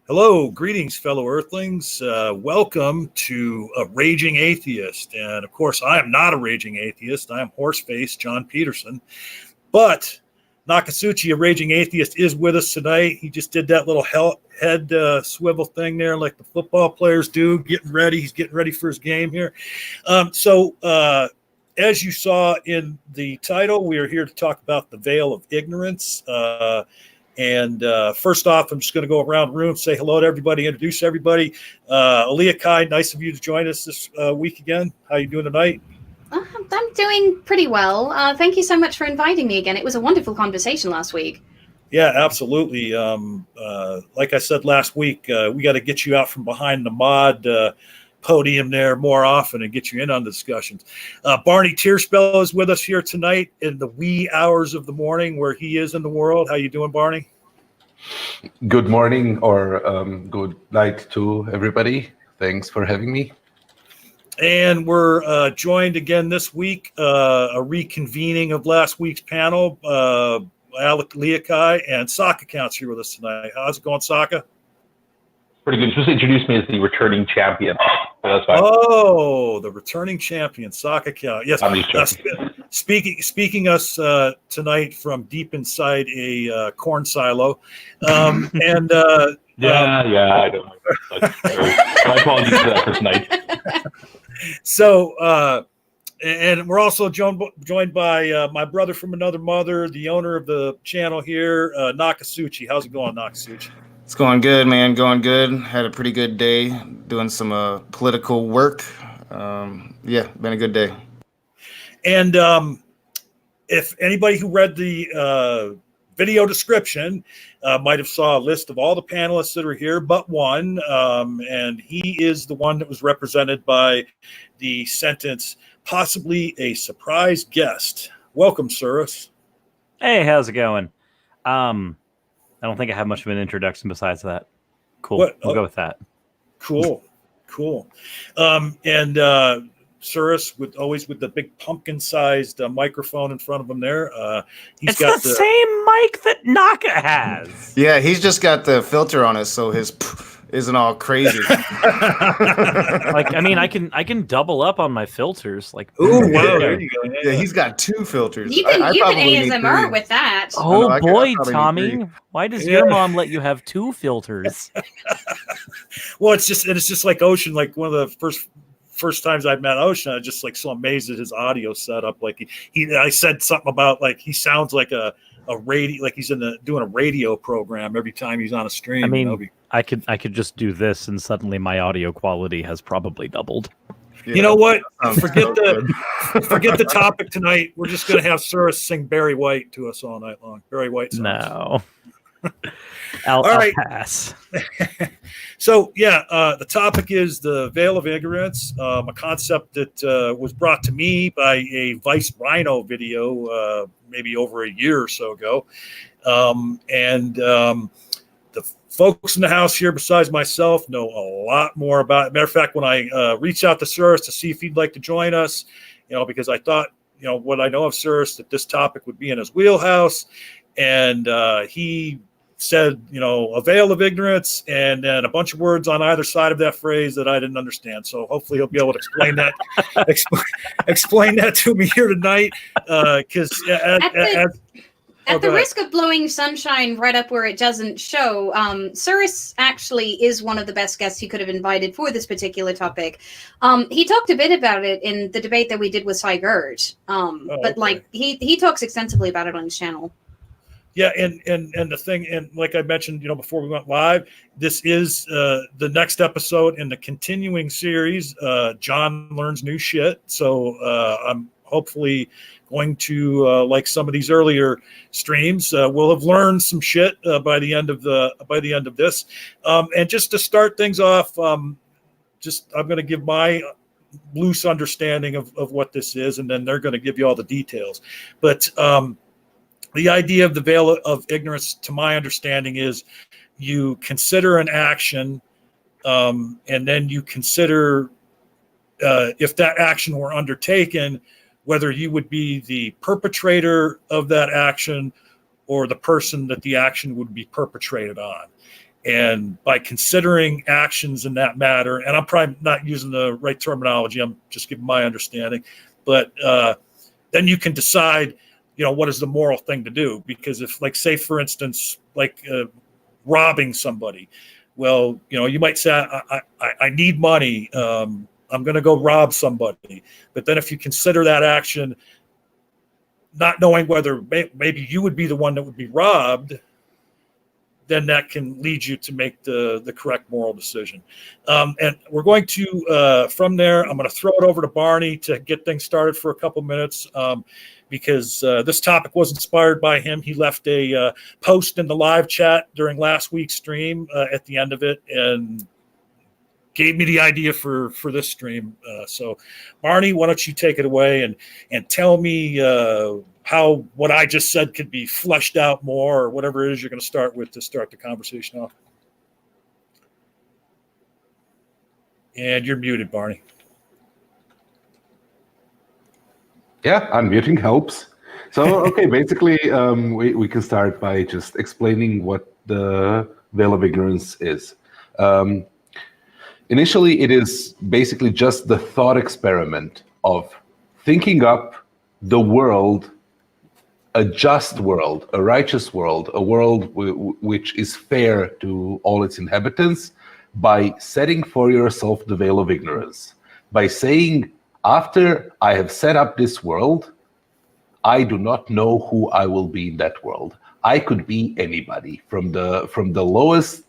Hello, greetings, fellow Earthlings. Welcome to A Raging Atheist. And of course, I am not a raging atheist. I am Horseface John Peterson. But Nokasuchi, a raging atheist, is with us tonight. He just did that little head swivel thing there like the football players do, getting ready. He's getting ready for his game here. As you saw in the title, we are here to talk about the veil of ignorance. First off, I'm just going to go around the room, say hello to everybody, introduce everybody. Aliakai, nice of you to join us this week again. How are you doing tonight? I'm doing pretty well. Thank you so much for inviting me again. It was a wonderful conversation last week. Yeah, absolutely. Like I said last week, we got to get you out from behind the mod podium there more often and get you in on the discussions. Barney Tearspell is with us here tonight in the wee hours of the morning where he is in the world. How you doing, Barney? Good morning or good night to everybody. Thanks for having me. And we're joined again this week, a reconvening of last week's panel. Aliakai and Socka Count's here with us tonight. How's it going, Socka? Pretty good. Just introduce me as the returning champion. That's fine. Oh, the returning champion, Socka Count. Yes. Speaking us tonight from deep inside a corn silo. I don't know. My apologies for that for tonight. So, and we're also joined by my brother from another mother, the owner of the channel here, Nokasuchi. How's it going, Nokasuchi? It's going good, man. Going good. Had a pretty good day doing some political work. Been a good day. And if anybody who read the video description might have saw a list of all the panelists that are here but one, and he is the one that was represented by the sentence, possibly a surprise guest. Welcome, Suris. Hey, how's it going? I don't think I have much of an introduction besides that. Cool. We'll go with that. Cool. Suris with the big pumpkin-sized microphone in front of him there. It's got the same mic that Naka has. Yeah, he's just got the filter on it, so his isn't all crazy. I can double up on my filters. Ooh, wow, there you go. Yeah, he's got two filters. You can ASMR with that. Oh boy, Tommy, why does your mom let you have two filters? Well, it's just like Ocean. Like one of the first times I met Ocean, I was just like so amazed at his audio setup. Like I said something about like he sounds like a radio, like he's doing a radio program every time he's on a stream. I mean, I could just do this and suddenly my audio quality has probably doubled. Yeah, you know what? Forget the topic tonight. We're just going to have Suris sing Barry White to us all night long. Barry White songs. No. All right. I'll pass. So, the topic is the veil of ignorance, a concept that was brought to me by a Vice Rhino video maybe over a year or so ago. The folks in the house here, besides myself, know a lot more about it. Matter of fact, when I reached out to Suris to see if he'd like to join us, because I thought, what I know of Suris, that this topic would be in his wheelhouse. And he said, a veil of ignorance, and then a bunch of words on either side of that phrase that I didn't understand. So hopefully he'll be able to explain that, explain that to me here tonight. Because at the risk of blowing sunshine right up where it doesn't show, Suris actually is one of the best guests you could have invited for this particular topic. He talked a bit about it in the debate that we did with Sigurd, he talks extensively about it on his channel. Yeah, and the thing, and like I mentioned, before we went live, this is the next episode in the continuing series. John learns new shit, so I'm hopefully going to like some of these earlier streams. We'll have learned some shit by the end of this. And just to start things off, I'm going to give my loose understanding of what this is, and then they're going to give you all the details. But the idea of the veil of ignorance, to my understanding, is you consider an action, and then you consider if that action were undertaken, whether you would be the perpetrator of that action or the person that the action would be perpetrated on. And by considering actions in that matter, and I'm probably not using the right terminology, I'm just giving my understanding, but then you can decide, what is the moral thing to do? Because if, like, say, for instance, like robbing somebody, well, you might say, I need money. I'm going to go rob somebody. But then if you consider that action, not knowing whether maybe you would be the one that would be robbed, then that can lead you to make the correct moral decision. And we're going to, from there, I'm going to throw it over to Barney to get things started for a couple minutes, because this topic was inspired by him. He left a post in the live chat during last week's stream at the end of it, and gave me the idea for this stream. So Barney, why don't you take it away and tell me how what I just said could be fleshed out more, or whatever it is you're going to start with to start the conversation off. And you're muted, Barney. Yeah, unmuting helps. So, okay, basically, we can start by just explaining what the veil of ignorance is. Initially, it is basically just the thought experiment of thinking up the world, a just world, a righteous world, a world which is fair to all its inhabitants, by setting for yourself the veil of ignorance, by saying, after I have set up this world, I do not know who I will be in that world. I could be anybody, from the lowest,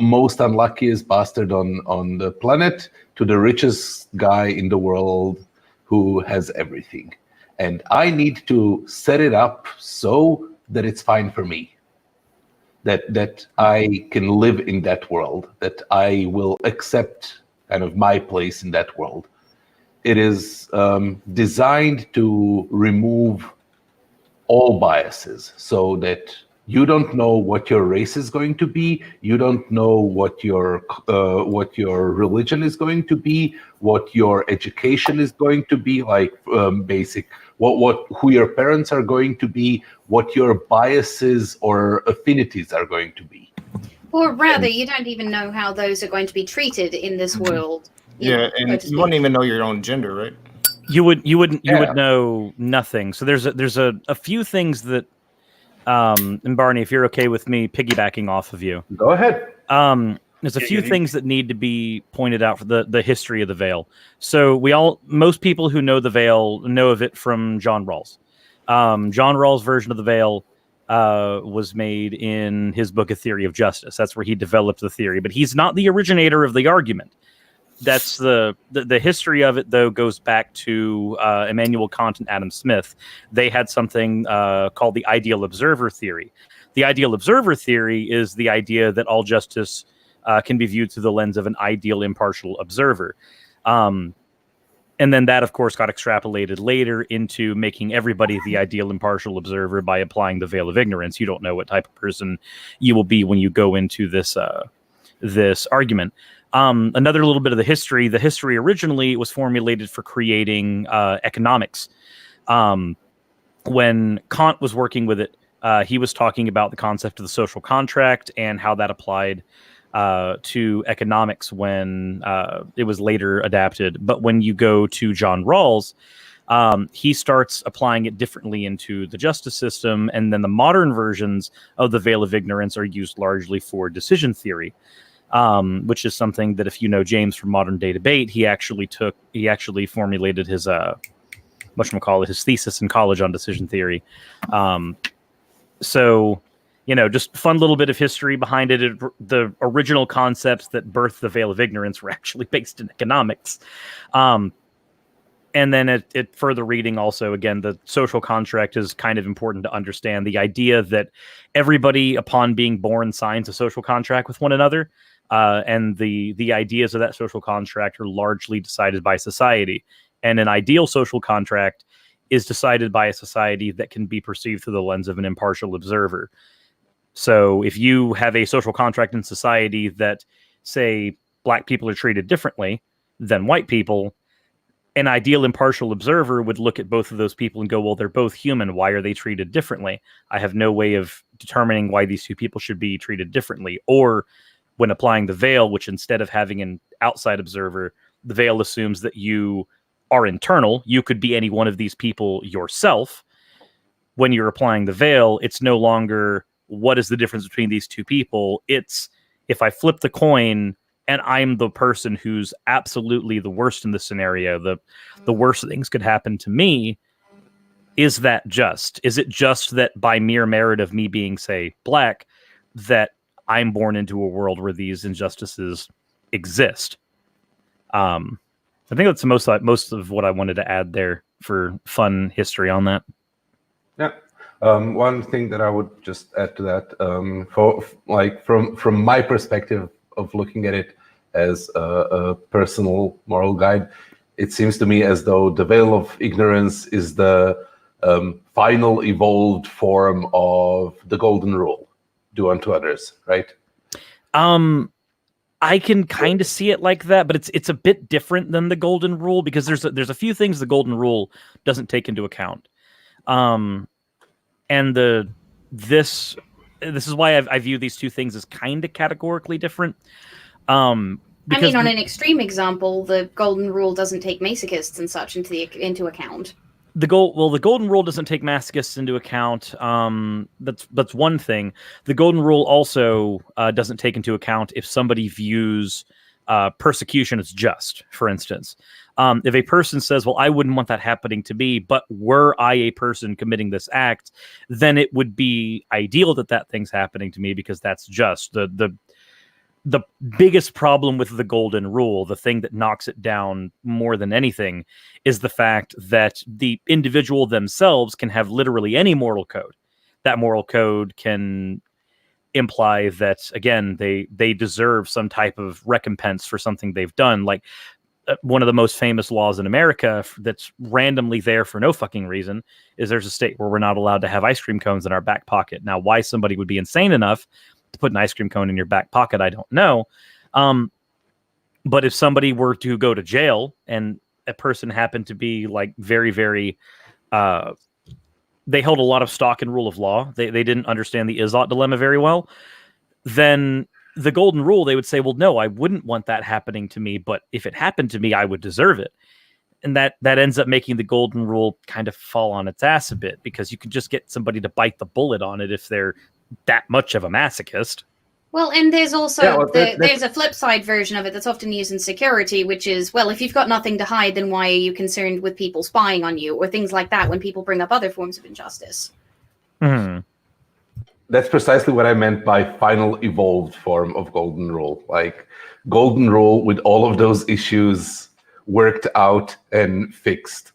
most unluckiest bastard on the planet to the richest guy in the world who has everything. And I need to set it up so that it's fine for me, that I can live in that world, that I will accept kind of my place in that world. It is designed to remove all biases, so that you don't know what your race is going to be, you don't know what your religion is going to be, what your education is going to be, like basic, who your parents are going to be, what your biases or affinities are going to be. Or rather, you don't even know how those are going to be treated in this world. Yeah, and you wouldn't even know your own gender, right? You would know nothing. So there's a few things that, and Barney, if you're okay with me piggybacking off of you, Go ahead. There's a few things that need to be pointed out for the history of the Veil. So most people who know the Veil know of it from John Rawls. John Rawls' version of the Veil was made in his book, A Theory of Justice. That's where he developed the theory, but he's not the originator of the argument. That's the history of it, though, goes back to Immanuel Kant and Adam Smith. They had something called the ideal observer theory. The ideal observer theory is the idea that all justice can be viewed through the lens of an ideal impartial observer. And then that, of course, got extrapolated later into making everybody the ideal impartial observer by applying the veil of ignorance. You don't know what type of person you will be when you go into this argument. Another little bit of the history. The history originally was formulated for creating economics. When Kant was working with it, he was talking about the concept of the social contract and how that applied to economics when it was later adapted. But when you go to John Rawls, he starts applying it differently into the justice system, and then the modern versions of the veil of ignorance are used largely for decision theory. Which is something that, if you know James from Modern Day Debate, he actually formulated his his thesis in college on decision theory. So, just fun little bit of history behind it. The original concepts that birthed the veil of ignorance were actually based in economics. And then it further reading also, again, the social contract is kind of important to understand. The idea that everybody, upon being born, signs a social contract with one another. And the ideas of that social contract are largely decided by society. And an ideal social contract is decided by a society that can be perceived through the lens of an impartial observer. So if you have a social contract in society that, say, black people are treated differently than white people, An ideal impartial observer would look at both of those people and go, well, they're both human. Why are they treated differently? I have no way of determining why these two people should be treated differently. Or when applying the veil, which instead of having an outside observer, the veil assumes that you are internal. You could be any one of these people yourself. When you're applying the veil, it's no longer what is the difference between these two people. It's if I flip the coin and I'm the person who's absolutely the worst in this scenario, the worst things could happen to me. Is that just? Is it just that by mere merit of me being, say, black, that I'm born into a world where these injustices exist? I think that's most of what I wanted to add there for fun history on that. Yeah. One thing that I would just add to that, from my perspective of looking at it as a personal moral guide, it seems to me as though the veil of ignorance is the final evolved form of the golden rule: do unto others, right? I can kind of see it like that, but it's a bit different than the golden rule because there's a few things the golden rule doesn't take into account. And this is why I view these two things as kind of categorically different. On an extreme example, the golden rule doesn't take masochists and such into account. The golden rule doesn't take masochists into account. That's one thing. The golden rule also doesn't take into account if somebody views persecution as just. For instance, if a person says, "Well, I wouldn't want that happening to me, but were I a person committing this act, then it would be ideal that thing's happening to me because that's just." The biggest problem with the golden rule, the thing that knocks it down more than anything, is the fact that the individual themselves can have literally any moral code. That moral code can imply that, again, they deserve some type of recompense for something they've done. Like one of the most famous laws in America that's randomly there for no fucking reason is there's a state where we're not allowed to have ice cream cones in our back pocket. Now, why somebody would be insane enough to put an ice cream cone in your back pocket, I don't know. But if somebody were to go to jail and a person happened to be like very, very, they held a lot of stock in rule of law. They didn't understand the Izzat dilemma very well. Then the golden rule, they would say, well, no, I wouldn't want that happening to me. But if it happened to me, I would deserve it. And that ends up making the golden rule kind of fall on its ass a bit because you can just get somebody to bite the bullet on it if they're that much of a masochist. Well, and there's also there's a flip side version of it that's often used in security, which is, well, if you've got nothing to hide, then why are you concerned with people spying on you or things like that when people bring up other forms of injustice? Mm-hmm. That's precisely what I meant by final evolved form of golden rule. Like golden rule with all of those issues worked out and fixed.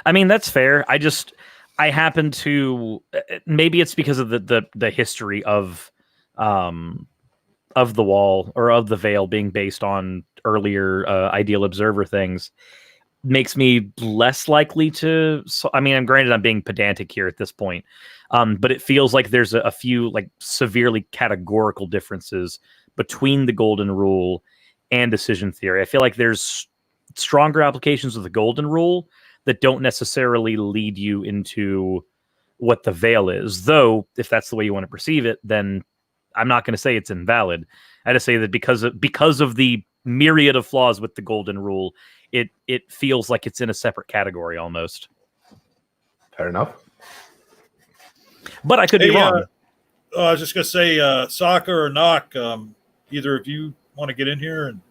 I mean, that's fair. I happen to, maybe it's because of the history of the wall or of the veil being based on earlier ideal observer things, makes me less likely to. So, I mean, I'm being pedantic here at this point, but it feels like there's a few like severely categorical differences between the golden rule and decision theory. I feel like there's stronger applications of the golden rule that don't necessarily lead you into what the veil is. Though, if that's the way you want to perceive it, then I'm not going to say it's invalid. I just say that because of the myriad of flaws with the golden rule, it feels like it's in a separate category almost. Fair enough. But I could be wrong. I was just going to say, Socka or Nok, either of you want to get in here? And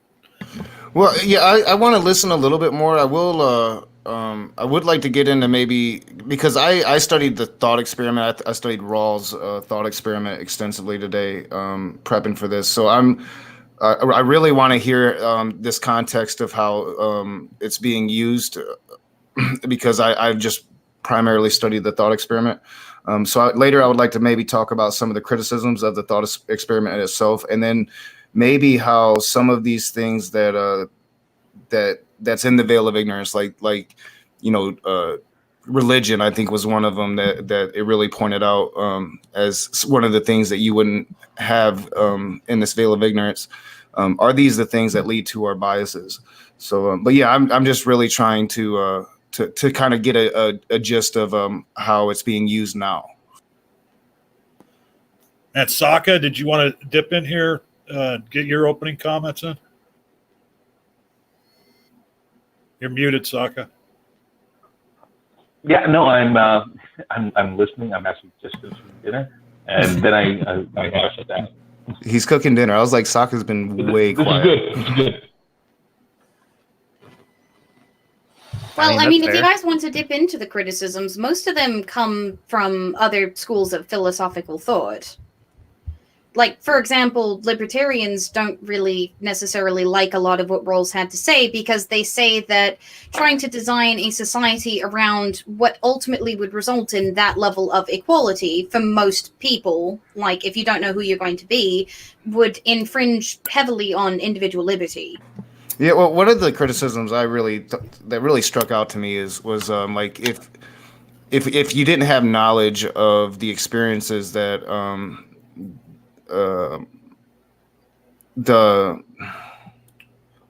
Well, yeah, I want to listen a little bit more. I will. I would like to get into maybe because I studied the thought experiment. I studied Rawls' thought experiment extensively today, prepping for this. So I really want to hear this context of how it's being used because I've just primarily studied the thought experiment. Later I would like to maybe talk about some of the criticisms of the thought experiment itself, and then maybe how some of these things that's in the veil of ignorance, like religion, I think was one of them that it really pointed out as one of the things that you wouldn't have in this veil of ignorance. Are these the things that lead to our biases? So, but yeah, I'm just really trying to kind of get a gist of how it's being used now. And Socka, did you want to dip in here, get your opening comments in? You're muted, Socka. Yeah, no, I'm listening. I'm actually just finishing dinner, and then I shut down. He's cooking dinner. I was like, Sokka's been way quiet. This is good. Well, I mean, if that's you fair. guys want to dip into the criticisms, most of them come from other schools of philosophical thought. Like, for example, libertarians don't really necessarily like a lot of what Rawls had to say because they say that trying to design a society around what ultimately would result in that level of equality for most people, like if you don't know who you're going to be, would infringe heavily on individual liberty. Yeah, well, one of the criticisms that really struck out to me was like if you didn't have knowledge of the experiences that the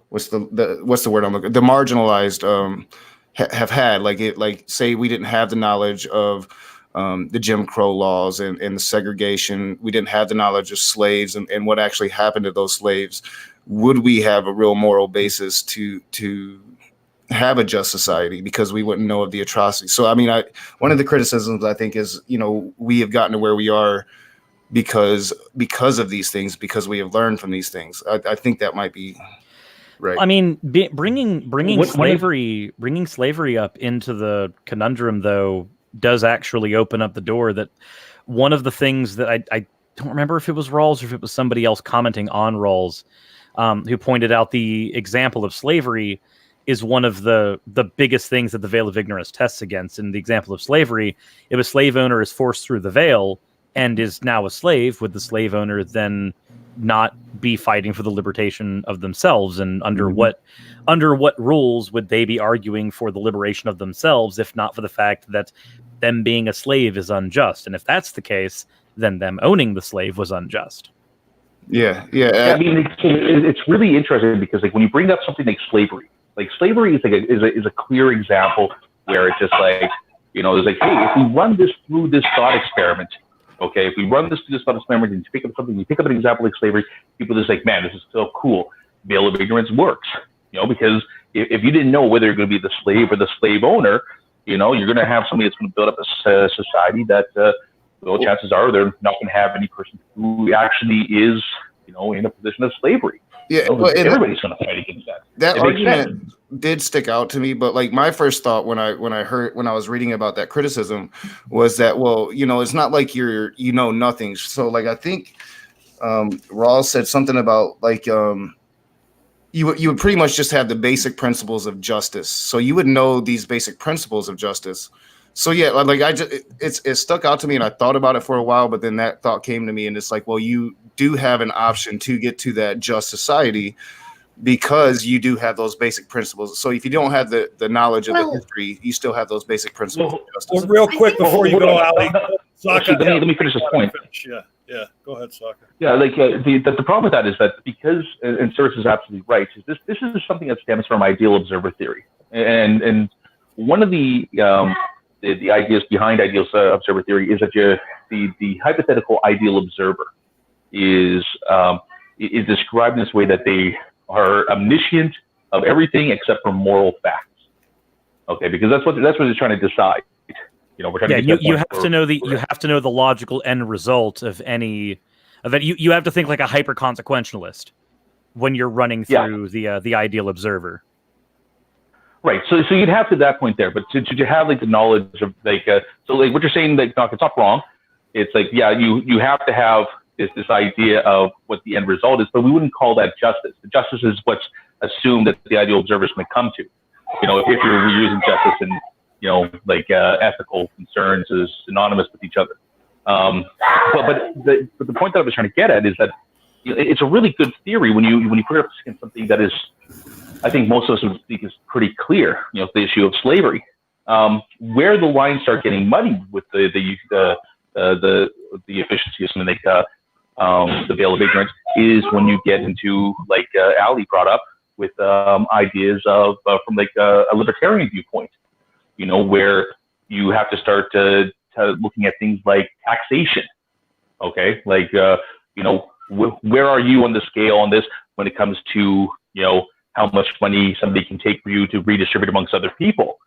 what's the word I'm looking, the marginalized have had, like say we didn't have the knowledge of the Jim Crow laws and the segregation, we didn't have the knowledge of slaves and what actually happened to those slaves, would we have a real moral basis to have a just society because we wouldn't know of the atrocities? So I mean, one of the criticisms I think is, we have gotten to where we are because of these things, because we have learned from these things. I think that might be right. I mean, bringing slavery up into the conundrum, though, does actually open up the door. That one of the things that I don't remember if it was Rawls or if it was somebody else commenting on Rawls, who pointed out the example of slavery is one of the biggest things that the veil of ignorance tests against. In the example of slavery, if a slave owner is forced through the veil and is now a slave, would the slave owner then not be fighting for the libertation of themselves? And under what rules would they be arguing for the liberation of themselves, if not for the fact that them being a slave is unjust? And if that's the case, then them owning the slave was unjust. Yeah. I mean, it's really interesting because, like, when you bring up something like slavery is a clear example where it's just like, it's like, hey, if we run this through this thought experiment, okay, if we run this through this thought experiment and you pick up an example like slavery, people are just like, man, this is so cool. Veil of ignorance works, because if you didn't know whether you're going to be the slave or the slave owner, you're going to have somebody that's going to build up a society that, chances are they're not going to have any person who actually is, in a position of slavery. Yeah, everybody's going to fight against that. That argument did stick out to me, but like my first thought when I was reading about that criticism was that, well, it's not like you're nothing. So like I think Rawls said something about like you would pretty much just have the basic principles of justice. So you would know these basic principles of justice. So yeah, like it stuck out to me, and I thought about it for a while, but then that thought came to me, and it's like, well, you do have an option to get to that just society because you do have those basic principles. So if you don't have the knowledge of the history, you still have those basic principles of justice. Well, real quick before you go, Ali, Socka, let me finish this point. Yeah, go ahead, Socka. Yeah, like the problem with that is that because, and Suris is absolutely right, is this is something that stems from ideal observer theory, and one of the ideas behind ideal observer theory is that the hypothetical ideal observer is described in this way that they are omniscient of everything except for moral facts. Okay, because that's what they're trying to decide. We're trying to you have to know the logical end result of any event. You have to think like a hyper consequentialist when you're running through the ideal observer. Right. So you'd have to that point there, but to have like the knowledge of like so like what you're saying, like, no, it's not wrong. It's like, yeah, you have to have this idea of what the end result is, but we wouldn't call that justice. The justice is what's assumed that the ideal observer is going to come to. If you're using justice and ethical concerns is synonymous with each other. But the point that I was trying to get at is that it's a really good theory when you put it up against something that is, I think most of us would think is pretty clear. The issue of slavery, where the lines start getting muddy with the efficiency of something like the veil of ignorance is when you get into like Ali brought up with ideas of from like a libertarian viewpoint, you know, where you have to start to looking at things like taxation. Okay, like you know, where are you on the scale on this when it comes to, you know, how much money somebody can take for you to redistribute amongst other people?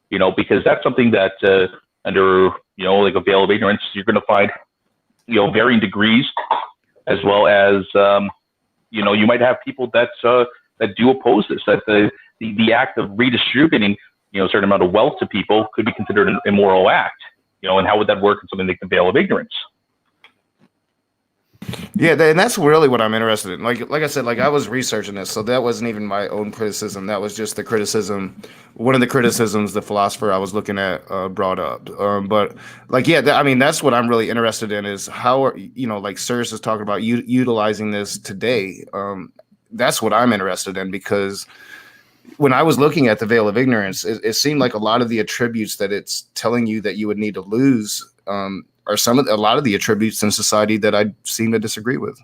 You know, because that's something that under, you know, like a veil of ignorance, you're going to find, you know, varying degrees, as well as you know, you might have people that do oppose this, that the act of redistributing, you know, a certain amount of wealth to people could be considered an immoral act. You know, and how would that work in something like the veil of ignorance? Yeah, and that's really what I'm interested in. Like I said, like I was researching this, so that wasn't even my own criticism. That was just the criticism, one of the criticisms the philosopher I was looking at brought up. But like, yeah, I mean, that's what I'm really interested in is how are, you know, like Suris is talking about utilizing this today. That's what I'm interested in, because when I was looking at the veil of ignorance, it seemed like a lot of the attributes that it's telling you that you would need to lose are a lot of the attributes in society that I seem to disagree with.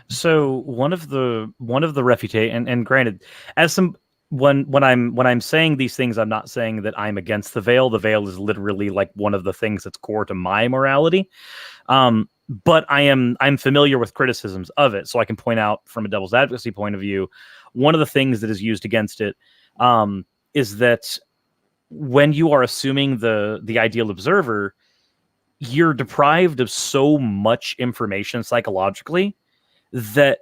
So one of the refutation, and granted, as some when I'm saying these things, I'm not saying that I'm against the veil. The veil is literally like one of the things that's core to my morality. But I'm familiar with criticisms of it, so I can point out from a devil's advocacy point of view, one of the things that is used against it is that when you are assuming the ideal observer, you're deprived of so much information psychologically that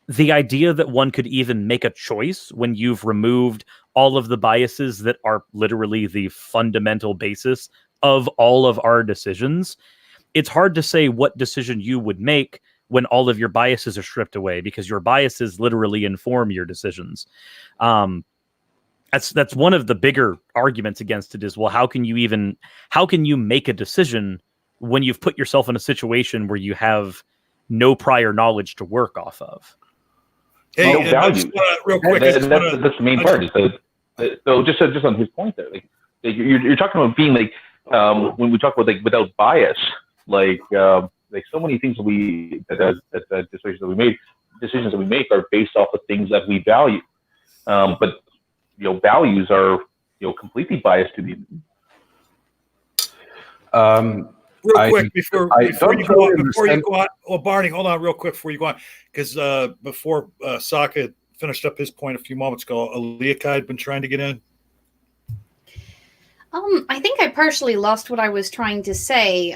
the idea that one could even make a choice when you've removed all of the biases that are literally the fundamental basis of all of our decisions, it's hard to say what decision you would make when all of your biases are stripped away, because your biases literally inform your decisions. That's one of the bigger arguments against it is, well, how can you make a decision when you've put yourself in a situation where you have no prior knowledge to work off of? Hey, no value. Real quick, that's the main part. So just on his point there, like you're talking about being like when we talk about like without bias, like so many things that decisions that we make are based off of things that we value, but you know, values are, you know, completely biased to the. Real quick before you go on, well, Barney, hold on real quick before you go on, because before Socka finished up his point a few moments ago, Aliakai had been trying to get in. I think I partially lost what I was trying to say.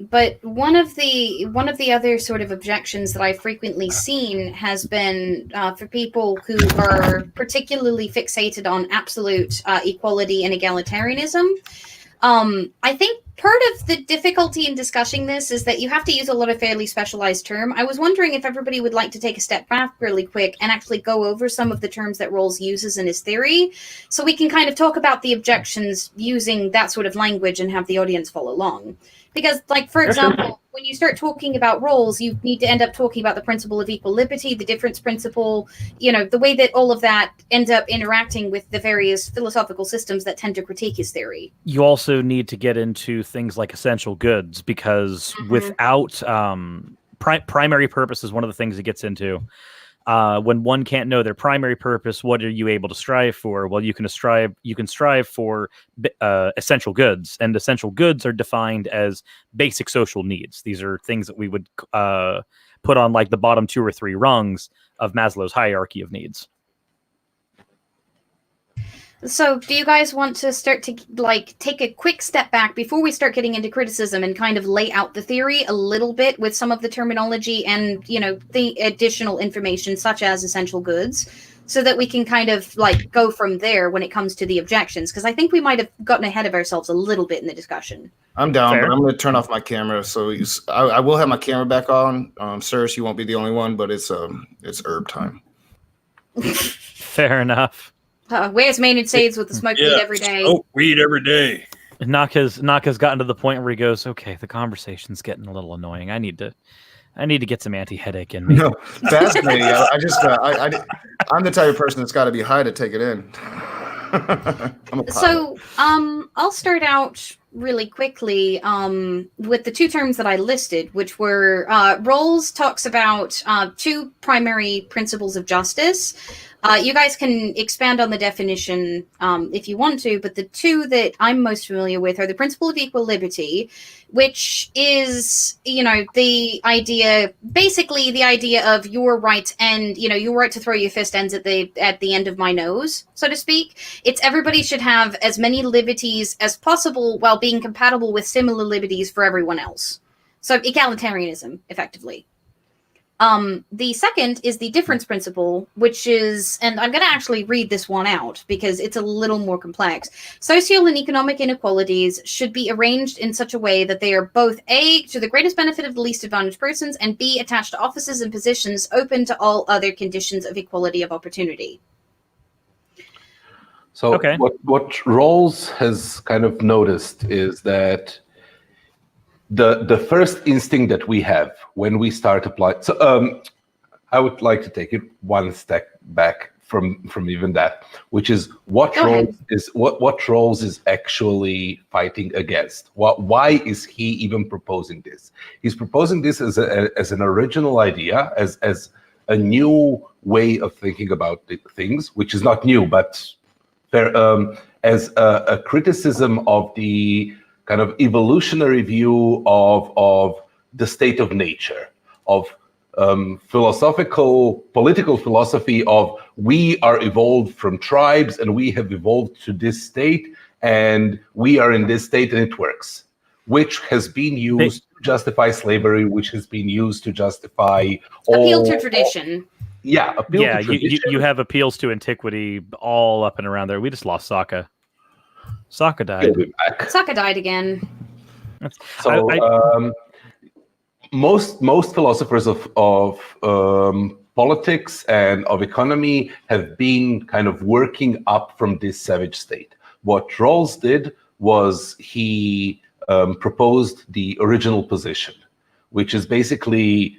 But one of the other sort of objections that I've frequently seen has been for people who are particularly fixated on absolute equality and egalitarianism. I think part of the difficulty in discussing this is that you have to use a lot of fairly specialized term. I was wondering if everybody would like to take a step back really quick and actually go over some of the terms that Rawls uses in his theory, so we can kind of talk about the objections using that sort of language and have the audience follow along. Because, like, for example, when you start talking about Rawls, you need to end up talking about the principle of equal liberty, the difference principle, you know, the way that all of that ends up interacting with the various philosophical systems that tend to critique his theory. You also need to get into things like essential goods, because without primary purpose is one of the things it gets into. When one can't know their primary purpose, what are you able to strive for? Well, you can strive for essential goods, and essential goods are defined as basic social needs. These are things that we would put on like the bottom 2 or 3 rungs of Maslow's hierarchy of needs. So do you guys want to start to like take a quick step back before we start getting into criticism and kind of lay out the theory a little bit with some of the terminology and, you know, the additional information such as essential goods, so that we can kind of like go from there when it comes to the objections? Because I think we might have gotten ahead of ourselves a little bit in the discussion. I'm down, but I'm going to turn off my camera. So I will have my camera back on. Suris, you won't be the only one, but it's herb time. Fair enough. Where's Maynard Sades with the smoke weed every day? Smoke weed every day. Naka's gotten to the point where he goes, okay, the conversation's getting a little annoying. I need to get some anti-headache in me. No, fascinating. I'm the type of person that's got to be high to take it in. So, I'll start out really quickly with the two terms that I listed, which were Rawls talks about two primary principles of justice. You guys can expand on the definition if you want to, but the two that I'm most familiar with are the principle of equal liberty, which is, the idea, basically the idea of your right and, your right to throw your fist ends at the end of my nose, so to speak. It's everybody should have as many liberties as possible while being compatible with similar liberties for everyone else. So egalitarianism, effectively. The second is the difference principle, which is, and I'm going to actually read this one out because it's a little more complex. Social and economic inequalities should be arranged in such a way that they are both A, to the greatest benefit of the least advantaged persons, and B, attached to offices and positions open to all other conditions of equality of opportunity. So Okay. what Rawls has kind of noticed is that the first instinct that we have when we start applying. So I would like to take it one step back from even that, which is what Rawls is actually fighting against. Why is he even proposing this? He's proposing this as an original idea, as a new way of thinking about things, which is not new, but as a criticism of the kind of evolutionary view of the state of nature, of political philosophy of we are evolved from tribes and we have evolved to this state and we are in this state and it works, which has been used to justify slavery, which has been used to justify appeal to tradition. To tradition. You have appeals to antiquity all up and around there. We just lost Socka. Socka died. Socka died again. So most philosophers of politics and of economy have been kind of working up from this savage state. What Rawls did was he proposed the original position, which is basically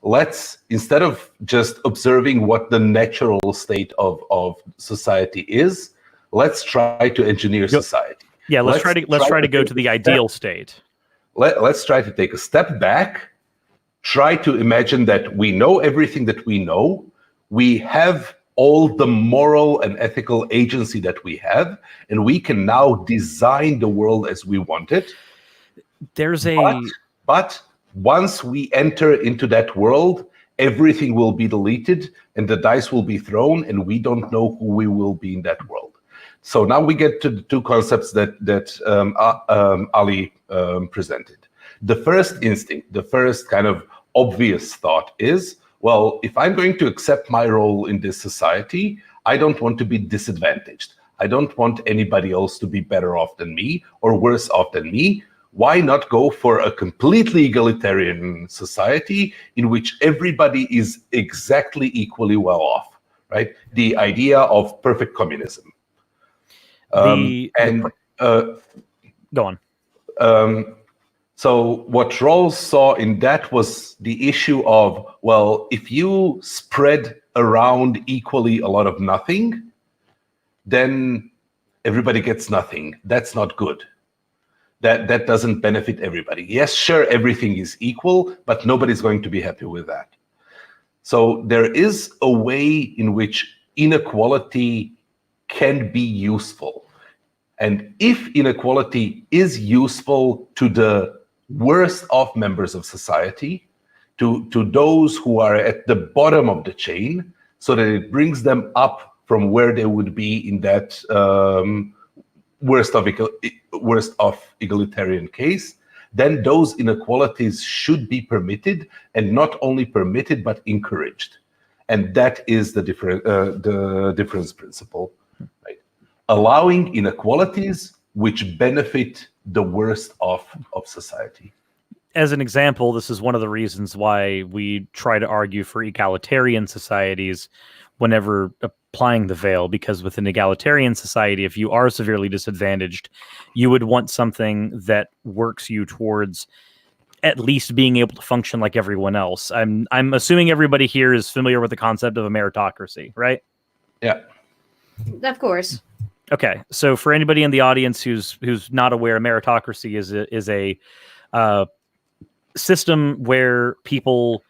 let's, instead of just observing what the natural state of society is, let's try to engineer society. Yeah, let's try to go to the ideal state. Let's try to take a step back, try to imagine that we know everything that we know. We have all the moral and ethical agency that we have, and we can now design the world as we want it. But once we enter into that world, everything will be deleted and the dice will be thrown, and we don't know who we will be in that world. So now we get to the two concepts that Ali presented. The first instinct, the first kind of obvious thought is, well, if I'm going to accept my role in this society, I don't want to be disadvantaged. I don't want anybody else to be better off than me or worse off than me. Why not go for a completely egalitarian society in which everybody is exactly equally well off, right? The idea of perfect communism. Go on. So what Rawls saw in that was the issue of, well, if you spread around equally a lot of nothing, then everybody gets nothing. That's not good. That doesn't benefit everybody. Yes, sure, everything is equal, but nobody's going to be happy with that. So there is a way in which inequality can be useful. And if inequality is useful to the worst off members of society, to those who are at the bottom of the chain, so that it brings them up from where they would be in that worst of egalitarian case, then those inequalities should be permitted, and not only permitted, but encouraged. And that is the difference principle, right? Allowing inequalities which benefit the worst of society. As an example, this is one of the reasons why we try to argue for egalitarian societies whenever applying the veil, because with an egalitarian society, if you are severely disadvantaged, you would want something that works you towards at least being able to function like everyone else. I'm assuming everybody here is familiar with the concept of a meritocracy, right? Yeah. Of course. Okay, so for anybody in the audience who's not aware, meritocracy is a system where people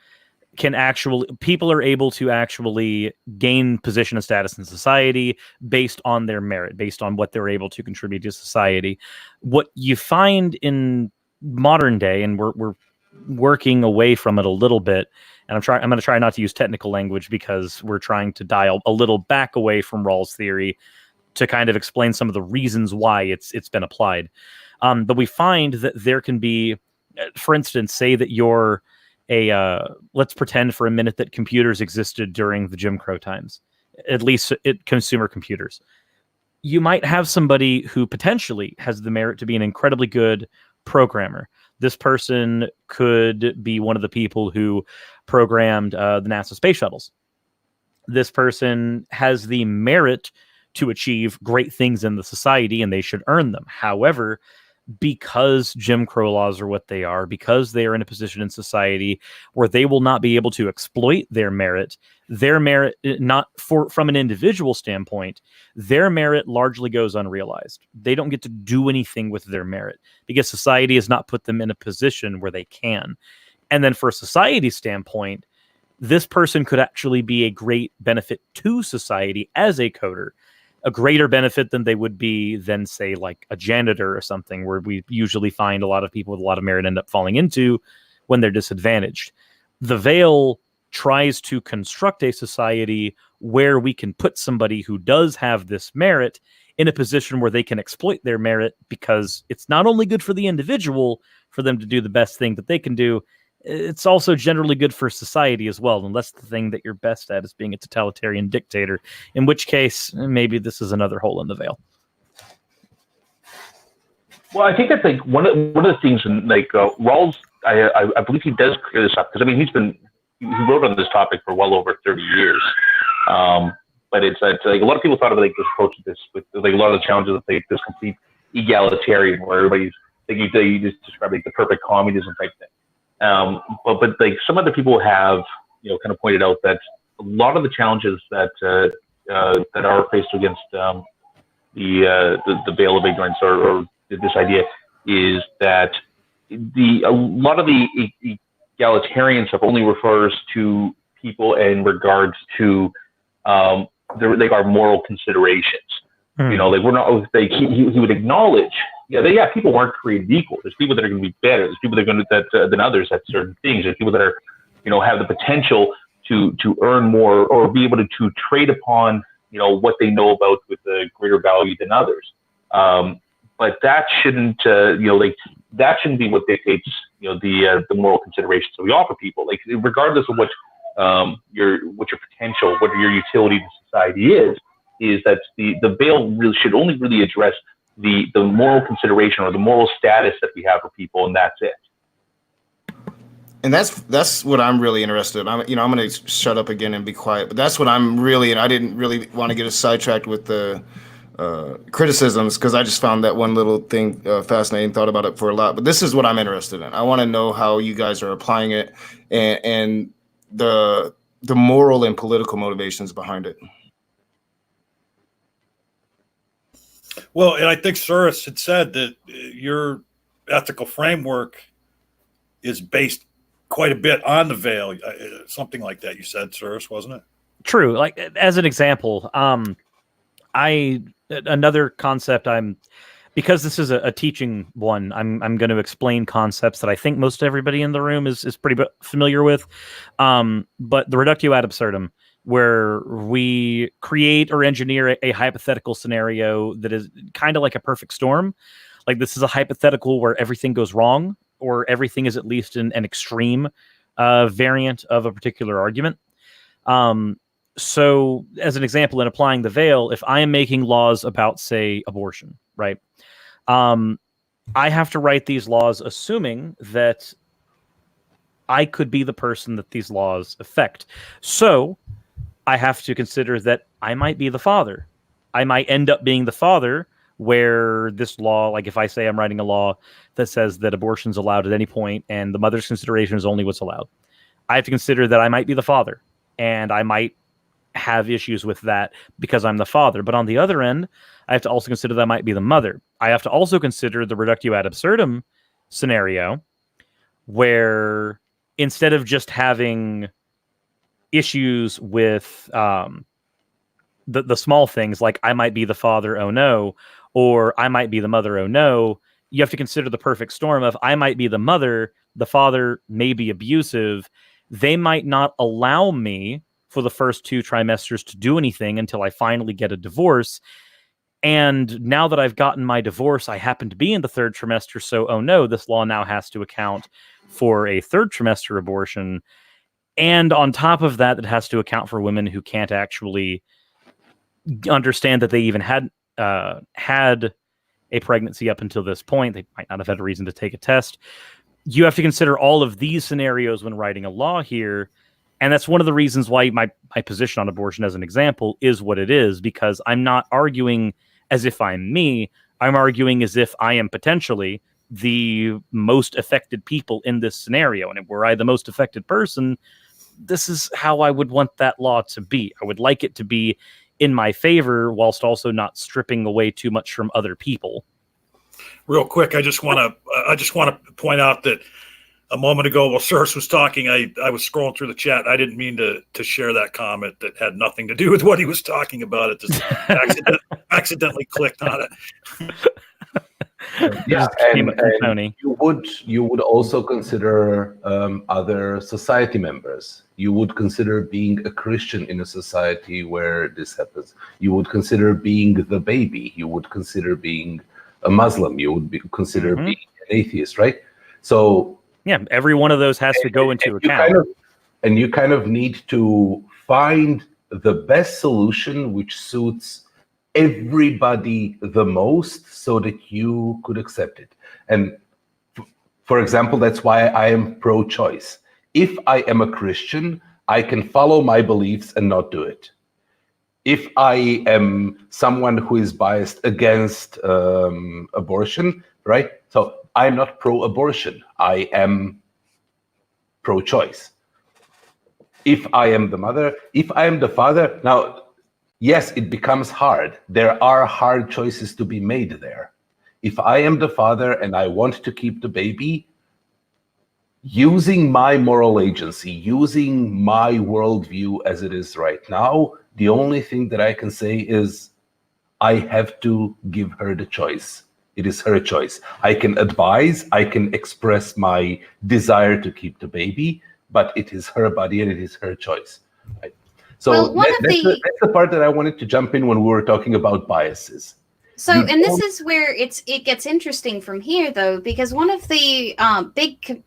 are able to actually gain position and status in society based on their merit, based on what they're able to contribute to society. What you find in modern day, and we're working away from it a little bit, and I'm going to try not to use technical language because we're trying to dial a little back away from Rawls' theory to kind of explain some of the reasons why it's been applied. But we find that there can be, for instance, say that you're let's pretend for a minute that computers existed during the Jim Crow times, at least consumer computers. You might have somebody who potentially has the merit to be an incredibly good programmer. This person could be one of the people who programmed the NASA space shuttles. This person has the merit to achieve great things in the society, and they should earn them. However, because Jim Crow laws are what they are, because they are in a position in society where they will not be able to exploit their merit not from an individual standpoint, their merit largely goes unrealized. They don't get to do anything with their merit because society has not put them in a position where they can. And then for a society standpoint, this person could actually be a great benefit to society as a coder, a greater benefit than they would be than, say, like a janitor or something, where we usually find a lot of people with a lot of merit end up falling into when they're disadvantaged. The Veil tries to construct a society where we can put somebody who does have this merit in a position where they can exploit their merit, because it's not only good for the individual for them to do the best thing that they can do, it's also generally good for society as well, unless the thing that you're best at is being a totalitarian dictator, in which case maybe this is another hole in the veil. Well, I think that's like one of the things in Rawls. I believe he does clear this up, because I mean he wrote on this topic for well over 30 years. But it's like a lot of people thought of like this approach to this with like a lot of the challenges of like this complete egalitarian, where everybody's like you just described like the perfect communism type thing. But like some other people have, kind of pointed out that a lot of the challenges that are faced against the veil of ignorance or this idea is that a lot of the egalitarian stuff only refers to people in regards to our moral considerations. Like we're not like he would acknowledge. People aren't created equal. There's people that are going to be better. There's people that are going to than others at certain things. There's people that are, have the potential to earn more or be able to trade upon, what they know about with a greater value than others. But that shouldn't, that shouldn't be what dictates, the moral considerations that we offer people. Like regardless of what your potential, what your utility to society is that the veil really should only really address the moral consideration or the moral status that we have for people, and that's it. And that's what I'm really interested in. I'm going to shut up again and be quiet, but that's what I'm really, and I didn't really want to get us sidetracked with the criticisms, because I just found that one little thing fascinating, thought about it for a lot. But this is what I'm interested in. I want to know how you guys are applying it and the moral and political motivations behind it. Well, and I think Suris had said that your ethical framework is based quite a bit on the veil, something like that. You said, Suris, wasn't it? True. Like as an example, another concept because this is a teaching one, I'm going to explain concepts that I think most everybody in the room is pretty familiar with. But the reductio ad absurdum, where we create or engineer a hypothetical scenario that is kind of like a perfect storm. Like this is a hypothetical where everything goes wrong, or everything is at least an extreme variant of a particular argument. So as an example, in applying the veil, if I am making laws about, say, abortion, right? I have to write these laws assuming that I could be the person that these laws affect. So I have to consider that I might be the father. I might end up being the father where this law, like if I say I'm writing a law that says that abortion's allowed at any point and the mother's consideration is only what's allowed, I have to consider that I might be the father, and I might have issues with that because I'm the father. But on the other end, I have to also consider that I might be the mother. I have to also consider the reductio ad absurdum scenario, where instead of just having issues with the small things like I might be the father, oh no, or I might be the mother, oh no, you have to consider the perfect storm of I might be the mother, the father may be abusive, they might not allow me for the first 2 trimesters to do anything until I finally get a divorce. And now that I've gotten my divorce, I happen to be in the 3rd trimester, so oh no, this law now has to account for a 3rd trimester abortion. And on top of that, it has to account for women who can't actually understand that they even had a pregnancy up until this point. They might not have had a reason to take a test. You have to consider all of these scenarios when writing a law here. And that's one of the reasons why my position on abortion, as an example, is what it is, because I'm not arguing as if I'm me. I'm arguing as if I am potentially the most affected people in this scenario. And were I the most affected person, this is how I would want that law to be. I would like it to be in my favor whilst also not stripping away too much from other people. Real quick, I just want to point out that a moment ago, while Suris was talking, I was scrolling through the chat. I didn't mean to share that comment that had nothing to do with what he was talking about. It just accidentally clicked on it. Yeah, and Tony. you would also consider other society members. You would consider being a Christian in a society where this happens. You would consider being the baby. You would consider being a Muslim. You would consider being an atheist, right? So yeah, every one of those has to go into account. You kind of need to find the best solution which suits everybody the most so that you could accept it. And for example, that's why I am pro-choice. If I am a Christian, I can follow my beliefs and not do it. If I am someone who is biased against abortion, right? So I'm not pro-abortion. I am pro-choice. If I am the mother, if I am the father, now, yes, it becomes hard. There are hard choices to be made there. If I am the father and I want to keep the baby, using my moral agency, using my worldview as it is right now, the only thing that I can say is I have to give her the choice. It is her choice. I can advise, I can express my desire to keep the baby, but it is her body and it is her choice. Right? So that's the part that I wanted to jump in when we were talking about biases. So, and this is where it gets interesting from here, though, because one of the big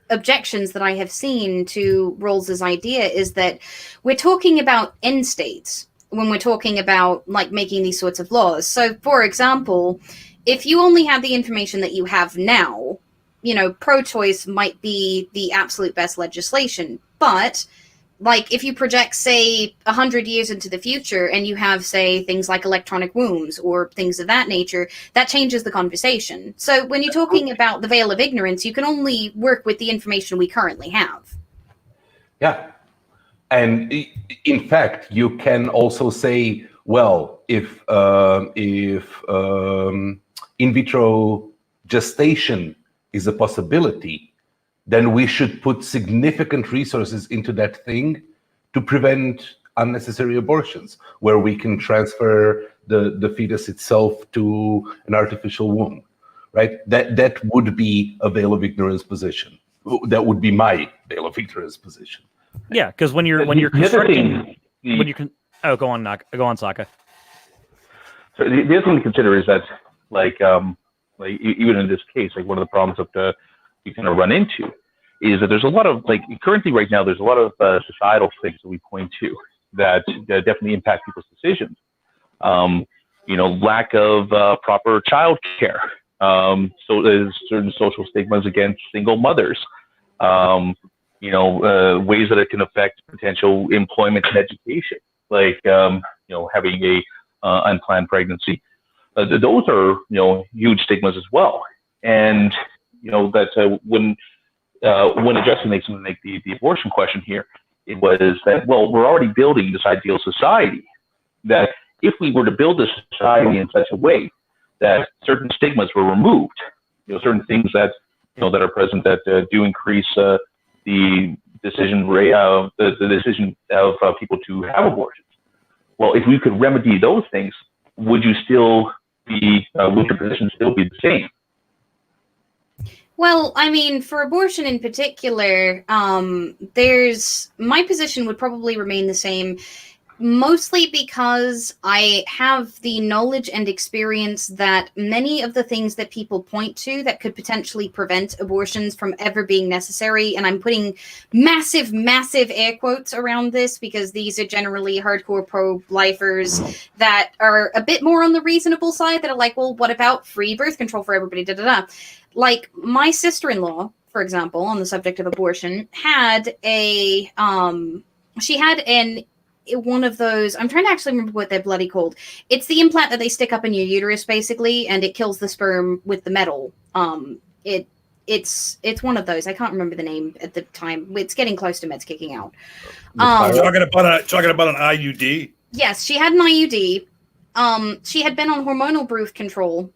objections that I have seen to Rawls's idea is that we're talking about end states when we're talking about making these sorts of laws. So, for example, if you only have the information that you have now, pro-choice might be the absolute best legislation, but if you project, say, 100 years into the future and you have, say, things like electronic wombs or things of that nature, that changes the conversation. So when you're talking about the veil of ignorance, you can only work with the information we currently have. Yeah. And in fact, you can also say, well, if in vitro gestation is a possibility, then we should put significant resources into that thing to prevent unnecessary abortions, where we can transfer the fetus itself to an artificial womb, right? That would be a veil of ignorance position. That would be my veil of ignorance position. Yeah, because when you're constructing, go on, Socka. So the other thing to consider is that, even in this case, one of the problems that you kind of run into is that there's a lot of currently right now there's a lot of societal things that we point to that definitely impact people's decisions. Lack of proper child care. So there's certain social stigmas against single mothers. Ways that it can affect potential employment and education, having a unplanned pregnancy. Those are huge stigmas as well. And that when addressing the abortion question here, It was that, well, we're already building this ideal society, that if we were to build this society in such a way that certain stigmas were removed, certain things that, that are present that do increase the decision rate, the decision of people to have abortions. Well, if we could remedy those things, would you still be, would your position still be the same? Well, I mean, for abortion in particular, my position would probably remain the same, mostly because I have the knowledge and experience that many of the things that people point to that could potentially prevent abortions from ever being necessary, and I'm putting massive, massive air quotes around this because these are generally hardcore pro-lifers that are a bit more on the reasonable side, that are like, well, what about free birth control for everybody, da-da-da. Like, my sister-in-law, for example, on the subject of abortion, had one of those, I'm trying to actually remember what they're bloody called. It's the implant that they stick up in your uterus, basically, and it kills the sperm with the metal. It's one of those. I can't remember the name at the time. It's getting close to meds kicking out. Talking about an IUD. Yes, she had an IUD. She had been on hormonal birth control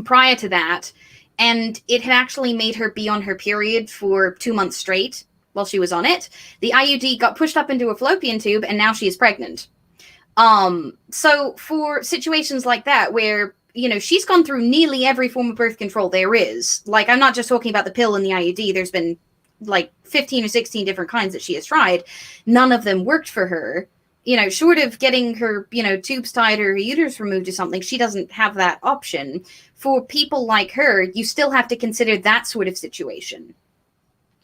prior to that, and it had actually made her be on her period for 2 months straight while she was on it. The IUD got pushed up into a fallopian tube, and now she is pregnant. So for situations like that, where, she's gone through nearly every form of birth control there is, like, I'm not just talking about the pill and the IUD, there's been like 15 or 16 different kinds that she has tried. None of them worked for her. Short of getting her, tubes tied or her uterus removed or something, she doesn't have that option. For people like her, you still have to consider that sort of situation.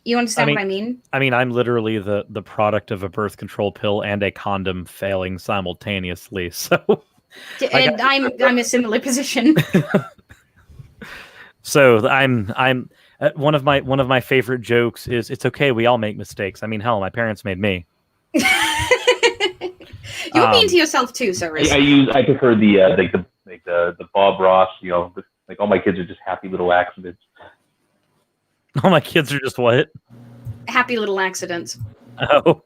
You understand what I mean? I mean, I'm literally the product of a birth control pill and a condom failing simultaneously. So, and I'm a similar position. So I'm one of my favorite jokes is, it's okay, we all make mistakes. I mean, hell, my parents made me. You're mean to yourself too, Suris. I prefer the Bob Ross. Like, all my kids are just happy little accidents. All my kids are just what? Happy little accidents. Oh,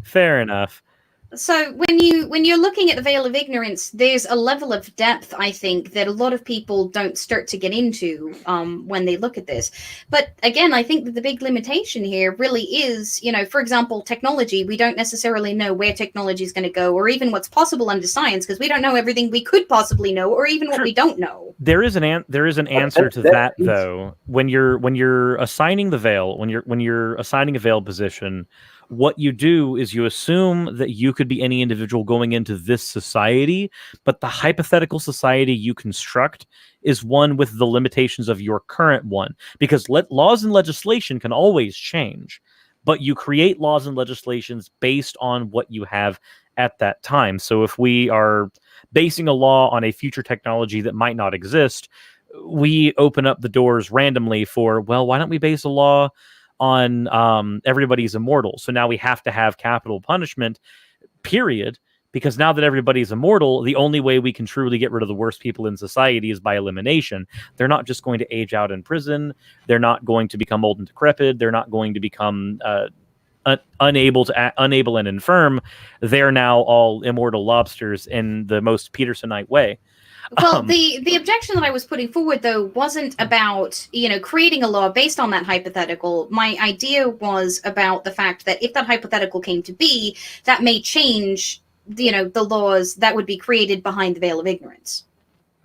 fair enough. So when you're looking at the veil of ignorance, there's a level of depth, I think, that a lot of people don't start to get into when they look at this. But again, I think that the big limitation here really is, for example, technology. We don't necessarily know where technology is going to go, or even what's possible under science, because we don't know everything we could possibly know, or even what we don't know. There is an answer to that, though. When you're assigning the veil, when you're assigning a veil position, what you do is you assume that you could be any individual going into this society, but the hypothetical society you construct is one with the limitations of your current one. Because laws and legislation can always change, but you create laws and legislations based on what you have at that time. So if we are basing a law on a future technology that might not exist, we open up the doors randomly for, well, why don't we base a law on everybody's immortal? So now we have to have capital punishment, period, because now that everybody's immortal, the only way we can truly get rid of the worst people in society is by elimination. They're not just going to age out in prison. They're not going to become old and decrepit. They're not going to become unable and infirm. They're now all immortal lobsters in the most Petersonite way. Well, the objection that I was putting forward, though, wasn't about, creating a law based on that hypothetical. My idea was about the fact that if that hypothetical came to be, that may change, the laws that would be created behind the veil of ignorance.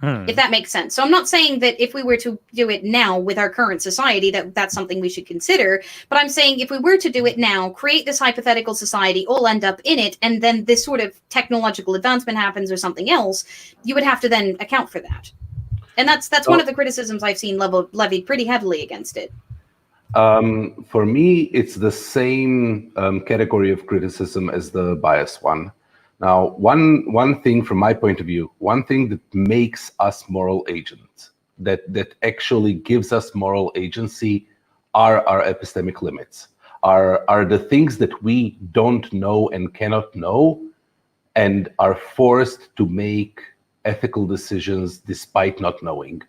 If that makes sense. So I'm not saying that if we were to do it now with our current society, that's something we should consider. But I'm saying if we were to do it now, create this hypothetical society, all end up in it, and then this sort of technological advancement happens or something else, you would have to then account for that. And that's one of the criticisms I've seen levied pretty heavily against it. For me, it's the same category of criticism as the bias one. Now, one thing from my point of view, one thing that makes us moral agents, that actually gives us moral agency, are our epistemic limits, are the things that we don't know and cannot know, and are forced to make ethical decisions despite not knowing.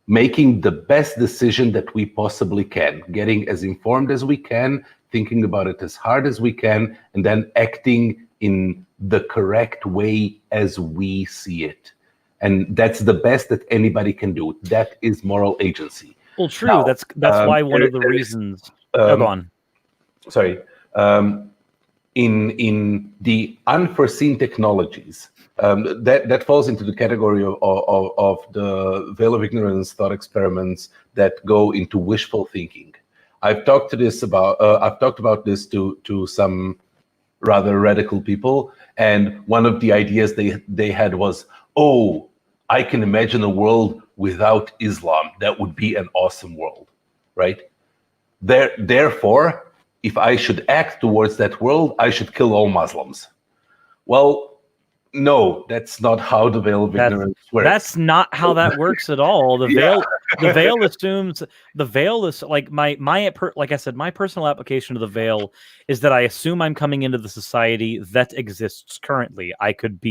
making the best decision that we possibly can, getting as informed as we can, thinking about it as hard as we can, and then acting in the correct way as we see it. And that's the best that anybody can do. That is moral agency. Well, true. Now, That's why one of the reasons. Go on. Sorry. In the unforeseen technologies, that falls into the category of the veil of ignorance thought experiments that go into wishful thinking. I've talked about this to some rather radical people, and one of the ideas they had was, oh, I can imagine a world without Islam. That would be an awesome world, right? Therefore, if I should act towards that world, I should kill all Muslims. Well, no, that's not how the veil of ignorance works. That's not how that works at all. The veil assumes the veil is like like I said, my personal application of the veil is that I assume I'm coming into the society that exists currently. I could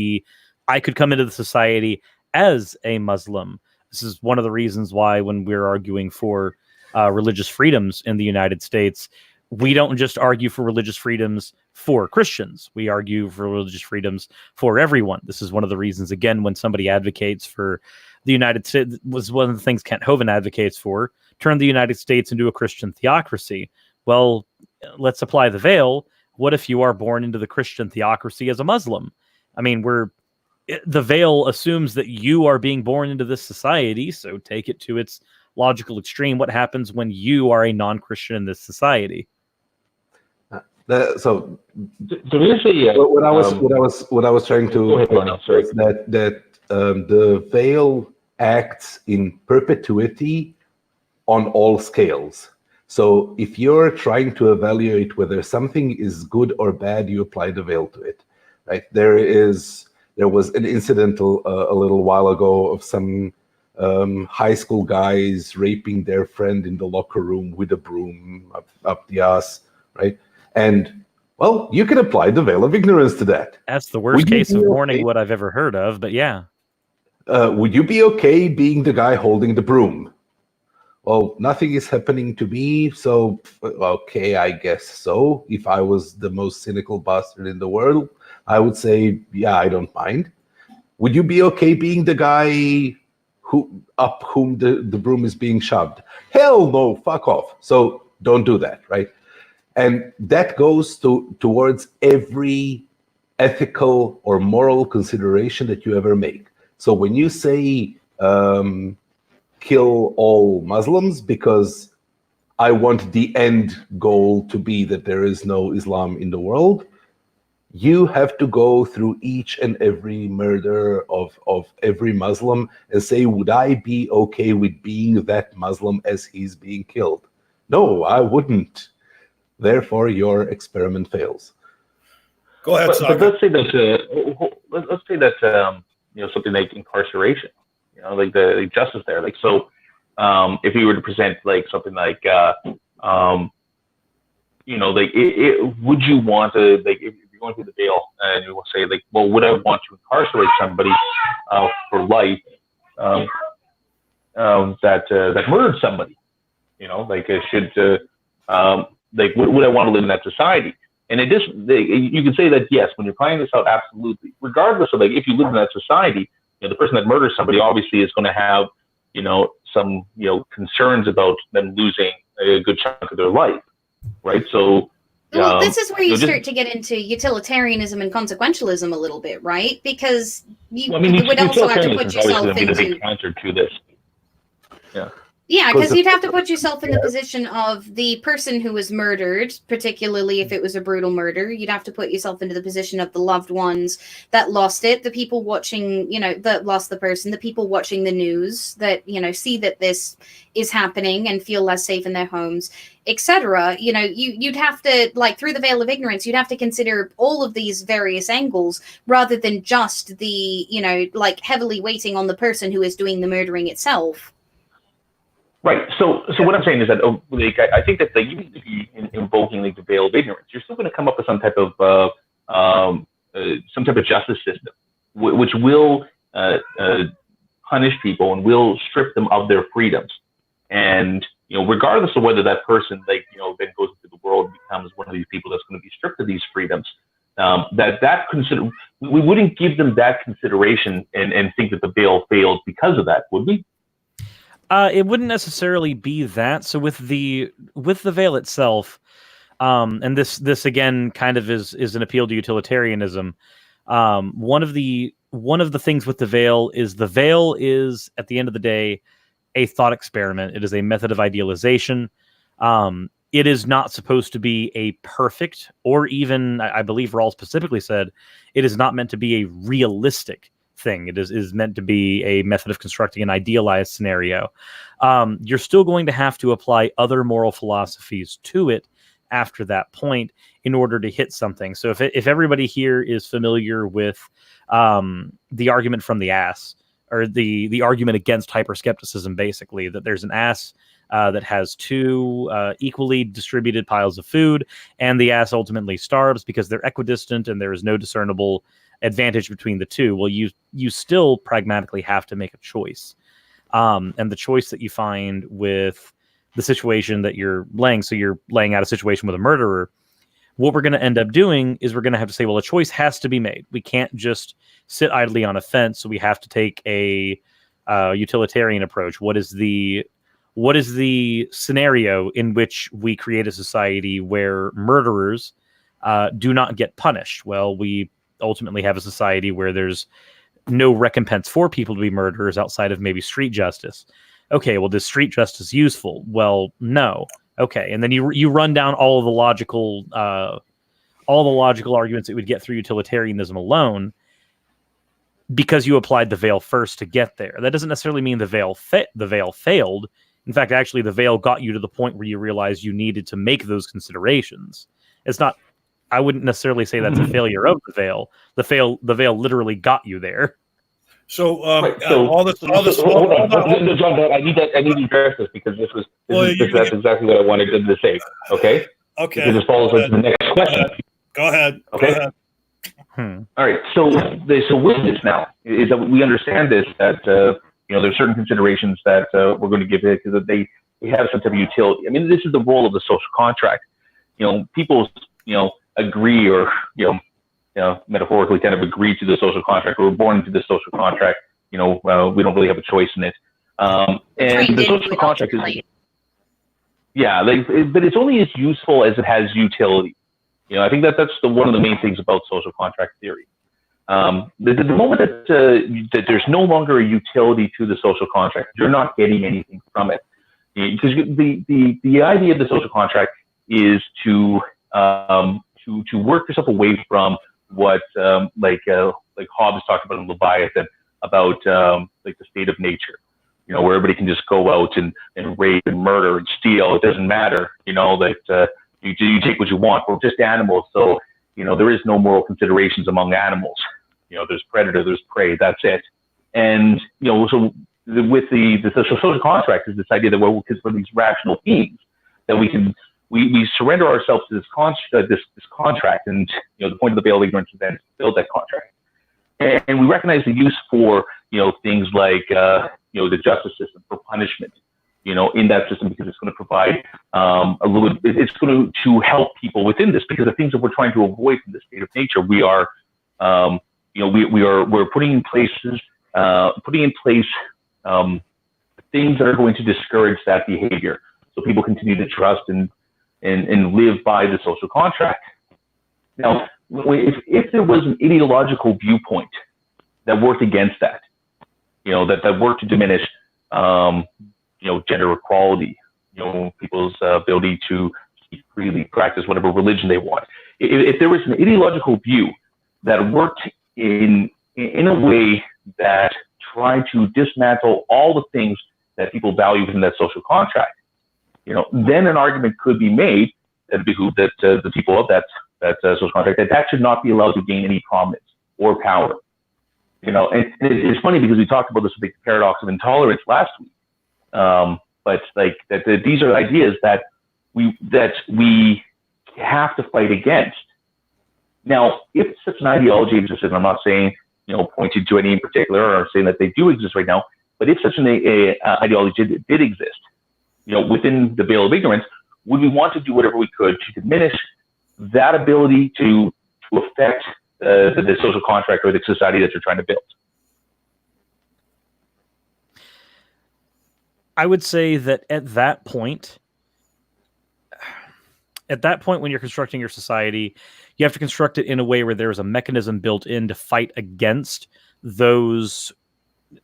come into the society as a Muslim. This is one of the reasons why when we're arguing for religious freedoms in the United States, we don't just argue for religious freedoms for Christians. We argue for religious freedoms for everyone. This is one of the reasons, again, when somebody advocates for the United States, was one of the things Kent Hovind advocates for, turn the United States into a Christian theocracy. Well, let's apply the veil. What if you are born into the Christian theocracy as a Muslim? I mean, the veil assumes that you are being born into this society, so take it to its logical extreme. What happens when you are a non-Christian in this society? So here's what I was trying to is that the veil acts in perpetuity on all scales. So if you're trying to evaluate whether something is good or bad, you apply the veil to it, right? There was an incident a little while ago of some high school guys raping their friend in the locker room with a broom up the ass, right? And, well, you can apply the veil of ignorance to that. That's the worst case of warning what I've ever heard of, but yeah. Would you be okay being the guy holding the broom? Well, nothing is happening to me, so, okay, I guess so. If I was the most cynical bastard in the world, I would say, yeah, I don't mind. Would you be okay being the guy up whom the broom is being shoved? Hell no, fuck off. So don't do that, right? And that goes towards every ethical or moral consideration that you ever make. So when you say kill all Muslims because I want the end goal to be that there is no Islam in the world, you have to go through each and every murder of every Muslim and say, would I be okay with being that Muslim as he's being killed? No, I wouldn't. Therefore, your experiment fails. Go ahead, but let's say that something like incarceration, like the justice there. Like, so if you were to present like something like would you want to, like, if you're going through the veil and you will say, like, well, would I want to incarcerate somebody for life that murdered somebody? Would I want to live in that society? And it just, you can say that, yes, when you're planning this out, absolutely. Regardless of, like, if you live in that society, the person that murders somebody obviously is going to have, some, concerns about them losing a good chunk of their life, right? So, well, this is where you start to get into utilitarianism and consequentialism a little bit, right? Because you would also have to put yourself into... a big counter to this. Yeah. Yeah, because you'd have to put yourself in the position of the person who was murdered, particularly if it was a brutal murder. You'd have to put yourself into the position of the loved ones that lost it, the people watching, that lost the person, the people watching the news that, see that this is happening and feel less safe in their homes, etc. You'd have to, like, through the veil of ignorance, you'd have to consider all of these various angles rather than just the, heavily weighting on the person who is doing the murdering itself. Right. So what I'm saying is that, I think that even if you invoking the veil of ignorance, you're still going to come up with some type of justice system, which will punish people and will strip them of their freedoms. And, regardless of whether that person, then goes into the world and becomes one of these people that's going to be stripped of these freedoms, we wouldn't give them that consideration and think that the veil failed because of that, would we? It wouldn't necessarily be that. So with the veil itself, and this again kind of is an appeal to utilitarianism. One of the things with the veil is at the end of the day a thought experiment. It is a method of idealization. It is not supposed to be a perfect, or even, I believe Rawls specifically said, it is not meant to be a realistic thing. It is meant to be a method of constructing an idealized scenario. You're still going to have to apply other moral philosophies to it after that point in order to hit something. So if everybody here is familiar with the argument from the ass, or the argument against hyperskepticism, basically, that there's an ass that has two equally distributed piles of food, and the ass ultimately starves because they're equidistant and there is no discernible advantage between the two. Well, you still pragmatically have to make a choice. And the choice that you find with the situation that you're laying, so you're laying out a situation with a murderer, what we're going to end up doing is we're going to have to say, well, a choice has to be made. We can't just sit idly on a fence, so we have to take a utilitarian approach. What is the scenario in which we create a society where murderers do not get punished? Well, we ultimately have a society where there's no recompense for people to be murderers outside of maybe street justice. Okay, well, is street justice useful? Well, no. Okay, and then you run down all of the logical arguments that would get through utilitarianism alone, because you applied the veil first to get there. That doesn't necessarily mean the veil failed. In fact, actually, the veil got you to the point where you realized you needed to make those considerations. It's not. I wouldn't necessarily say that's a failure of the veil. The veil literally got you there. So, hold on. John, I need to address this because that's exactly what I wanted to say. Okay. Okay. Because it follows into the next question. Go ahead. Okay. Go ahead. All right. So with this now is that we understand this, that there's certain considerations that we're going to give it because they have some type of utility. I mean, this is the role of the social contract. People agree, or metaphorically kind of agree to the social contract, or we're born into the social contract. We don't really have a choice in it. And the social contract is, but it's only as useful as it has utility. I think that's one of the main things about social contract theory. The moment that there's no longer a utility to the social contract, you're not getting anything from it, because the idea of the social contract is to work yourself away from what like Hobbes talked about in Leviathan, about like the state of nature, where everybody can just go out and rape and murder and steal. It doesn't matter, that you take what you want. We're just animals, so there is no moral considerations among animals. There's predator, there's prey. That's it. And so with the social contract is this idea that we're these rational beings, that we surrender ourselves to this contract, and the point of the veil of ignorance is then to build that contract. And we recognize the use for things like the justice system, for punishment, in that system, because it's going to provide it's going to help people within this, because the things that we're trying to avoid from the state of nature, we are we're putting in place things that are going to discourage that behavior, so people continue to trust and live by the social contract. Now, if there was an ideological viewpoint that worked against that, that worked to diminish, gender equality, people's ability to speak freely, practice whatever religion they want. If there was an ideological view that worked in a way that tried to dismantle all the things that people value within that social contract, then an argument could be made that behooved that the people of that social contract, that should not be allowed to gain any prominence or power. And it's funny because we talked about this with the paradox of intolerance last week. But these are ideas that we have to fight against. Now, if such an ideology exists, and I'm not saying pointed to any in particular, or saying that they do exist right now, But if such an ideology did exist, within the veil of ignorance, would we want to do whatever we could to diminish that ability to affect the social contract or the society that you're trying to build? I would say that at that point, when you're constructing your society, you have to construct it in a way where there's a mechanism built in to fight against those.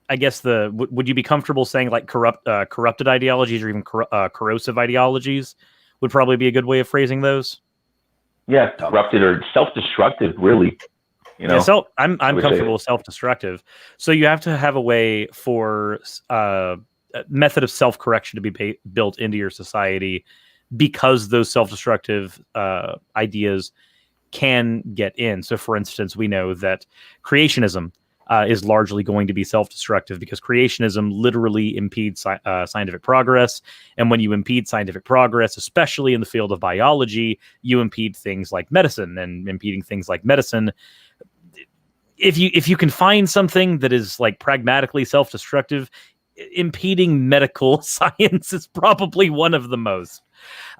I guess would you be comfortable saying like corrupted ideologies or even corrosive ideologies would probably be a good way of phrasing those? Yeah, corrupted or self-destructive, really. Yeah, I'm comfortable with self-destructive. So you have to have a way for a method of self-correction to be built into your society, because those self-destructive ideas can get in. So, for instance, we know that creationism is largely going to be self-destructive, because creationism literally impedes scientific progress. And when you impede scientific progress, especially in the field of biology, you impede things like medicine. And impeding things like medicine, if you can find something that is like pragmatically self-destructive, impeding medical science is probably one of the most.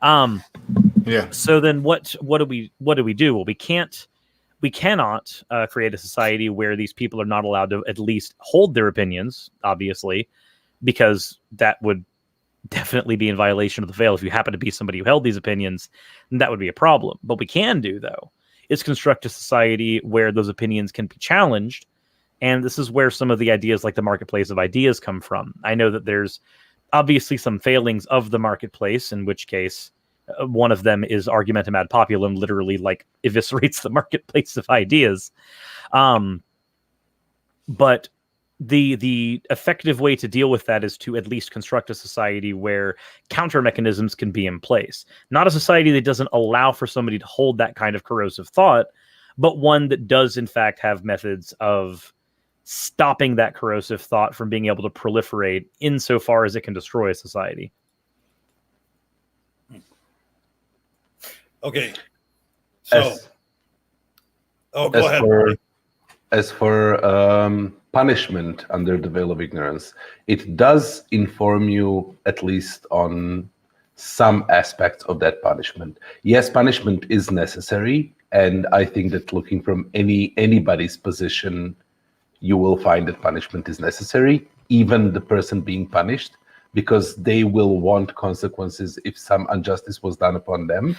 Yeah. So then what do we do? Well, we cannot create a society where these people are not allowed to at least hold their opinions, obviously, because that would definitely be in violation of the veil. If you happen to be somebody who held these opinions, then that would be a problem. But we can do, though, is construct a society where those opinions can be challenged. And this is where some of the ideas like the marketplace of ideas come from. I know that there's obviously some failings of the marketplace, in which case one of them is argumentum ad populum, literally like eviscerates the marketplace of ideas. But the effective way to deal with that is to at least construct a society where counter mechanisms can be in place. Not a society that doesn't allow for somebody to hold that kind of corrosive thought, but one that does in fact have methods of stopping that corrosive thought from being able to proliferate insofar as it can destroy a society. Okay. So, go ahead. As for punishment under the veil of ignorance, it does inform you at least on some aspects of that punishment. Yes, punishment is necessary, and I think that looking from anybody's position, you will find that punishment is necessary, even the person being punished, because they will want consequences if some injustice was done upon them.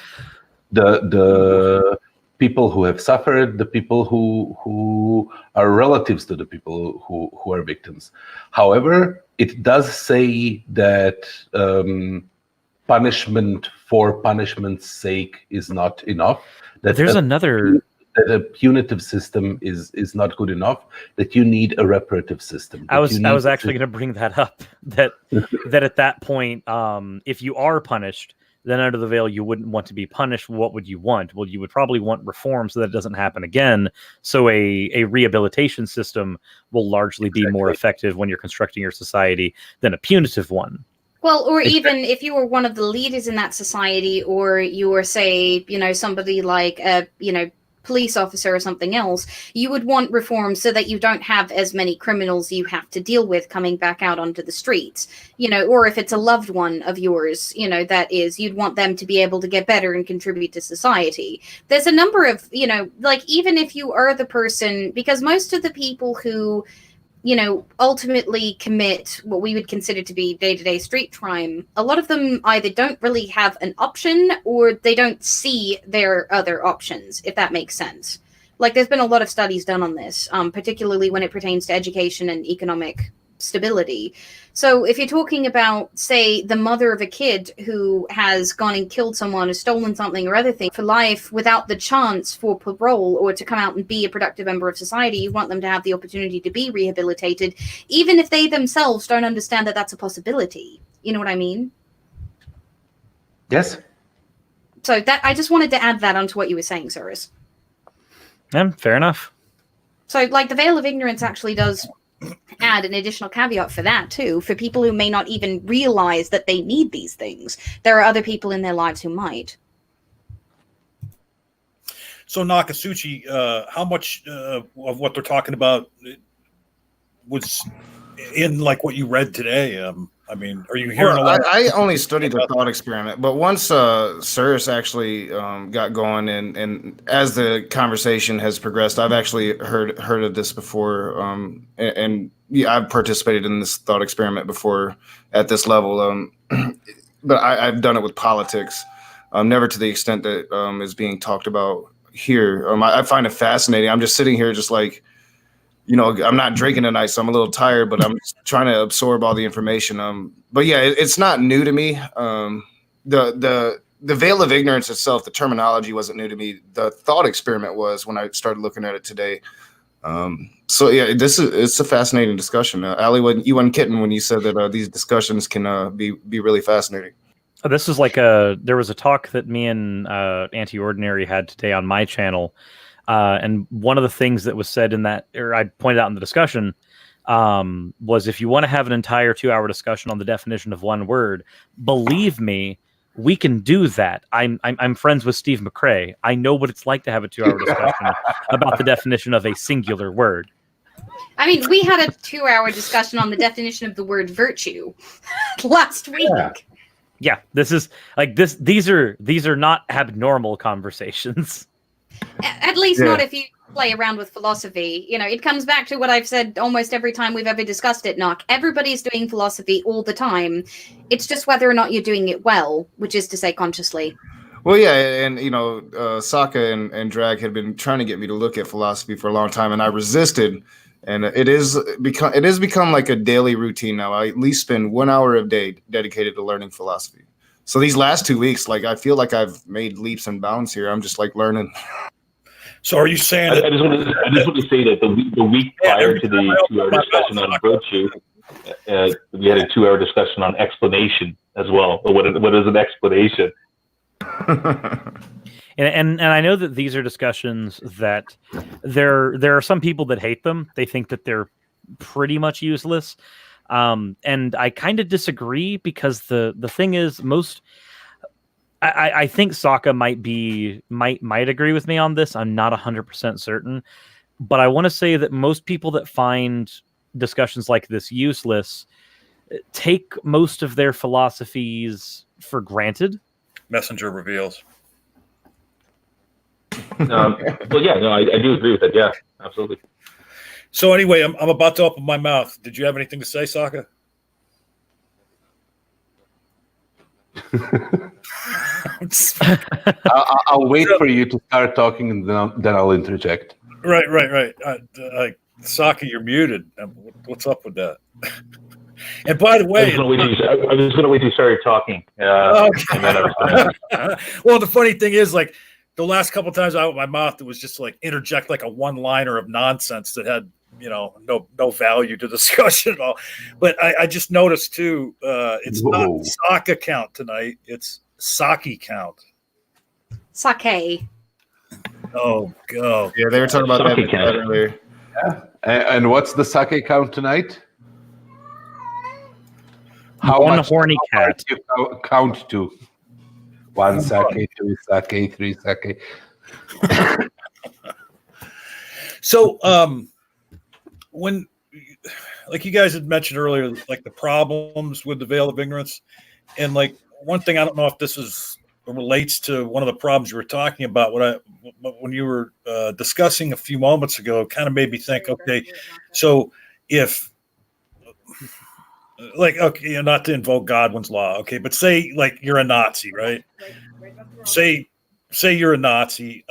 The people who have suffered, the people who are relatives to the people who are victims. However, it does say that punishment for punishment's sake is not enough. That there's that a punitive system is not good enough, that you need a reparative system. I was actually going to bring that up, that at that point, if you are punished, then under the veil, you wouldn't want to be punished. What would you want? Well, you would probably want reform so that it doesn't happen again. So a rehabilitation system will largely be more effective when you're constructing your society than a punitive one. Well, or even if you were one of the leaders in that society, or you were, say, somebody like a, police officer or something else, you would want reform so that you don't have as many criminals you have to deal with coming back out onto the streets, or if it's a loved one of yours, that is, you'd want them to be able to get better and contribute to society. There's a number of, even if you are the person, because most of the people who ultimately commit what we would consider to be day-to-day street crime, a lot of them either don't really have an option or they don't see their other options, if that makes sense. Like, there's been a lot of studies done on this, particularly when it pertains to education and economic stability. So if you're talking about, say, the mother of a kid who has gone and killed someone or stolen something or other thing for life without the chance for parole or to come out and be a productive member of society, you want them to have the opportunity to be rehabilitated, even if they themselves don't understand that that's a possibility. You know what I mean? Yes. So that I just wanted to add that onto what you were saying, Suris. Yeah, fair enough. So, like, the veil of ignorance actually does add an additional caveat for that too, for people who may not even realize that they need these things. There are other people in their lives who might. So Nokasuchi, how much of what they're talking about was in like what you read today? I mean, are you hearing a lot? I only studied the thought experiment, but once Suris actually got going, and as the conversation has progressed, I've actually heard of this before, and yeah, I've participated in this thought experiment before at this level, but I've done it with politics, never to the extent that is being talked about here. I find it fascinating. I'm just sitting here, just like, you know, I'm not drinking tonight, so I'm a little tired, but I'm trying to absorb all the information. But yeah, it's not new to me. The veil of ignorance itself, the terminology wasn't new to me. The thought experiment was when I started looking at it today. So yeah, it's a fascinating discussion. Ali, you weren't kidding when you said that these discussions can be really fascinating. This is like there was a talk that me and Anti-Ordinary had today on my channel. And one of the things that was said in that, or I pointed out in the discussion, was if you want to have an entire 2-hour discussion on the definition of one word, believe me, we can do that. I'm friends with Steve McRae. I know what it's like to have a 2-hour discussion about the definition of a singular word. I mean, we had a 2-hour discussion on the definition of the word virtue last week. Yeah, this is like this. These are not abnormal conversations. At least not if you play around with philosophy. You know, it comes back to what I've said almost every time we've ever discussed it, Nok. Everybody's doing philosophy all the time. It's just whether or not you're doing it well, which is to say consciously. Well, yeah, and you know, Socka and Drag had been trying to get me to look at philosophy for a long time, and I resisted. And it has become like a daily routine now. I at least spend 1 hour a day dedicated to learning philosophy. So these last 2 weeks, like, I feel like I've made leaps and bounds here. I'm just like learning. So are you saying? I just want to say that the week prior to the 2-hour discussion on virtue, we had a 2-hour discussion on explanation as well. What is an explanation? And I know that these are discussions that there are some people that hate them. They think that they're pretty much useless. And I kind of disagree, because the thing is, I think Socka might agree with me on this. I'm not 100% certain, but I want to say that most people that find discussions like this useless take most of their philosophies for granted. Messenger reveals. Well, yeah, no, I do agree with that. Yeah, absolutely. So anyway, I'm about to open my mouth. Did you have anything to say, Socka? I'll wait for you to start talking, and then I'll interject. Right. Socka, you're muted. What's up with that? And by the way, I was going to wait till you started talking. Okay. And then well, the funny thing is, like, the last couple of times out of my mouth, it was just like interject like a one-liner of nonsense that had, you know, no value to discussion at all. But I just noticed too, it's not Socka Count tonight; it's Socka Count. Sake. Oh, go. Yeah, they were talking about that earlier. Yeah. And what's the sake count tonight? How One much horny cat. You count to? 1 sake, 2 sake, 3 sake. So, when, like you guys had mentioned earlier, like the problems with the veil of ignorance, and like one thing, I don't know if this relates to one of the problems you were talking about. When you were discussing a few moments ago, kind of made me think. Okay, so if, like, okay, you know, not to invoke Godwin's law, okay, but say like you're a Nazi, right? Say you're a Nazi,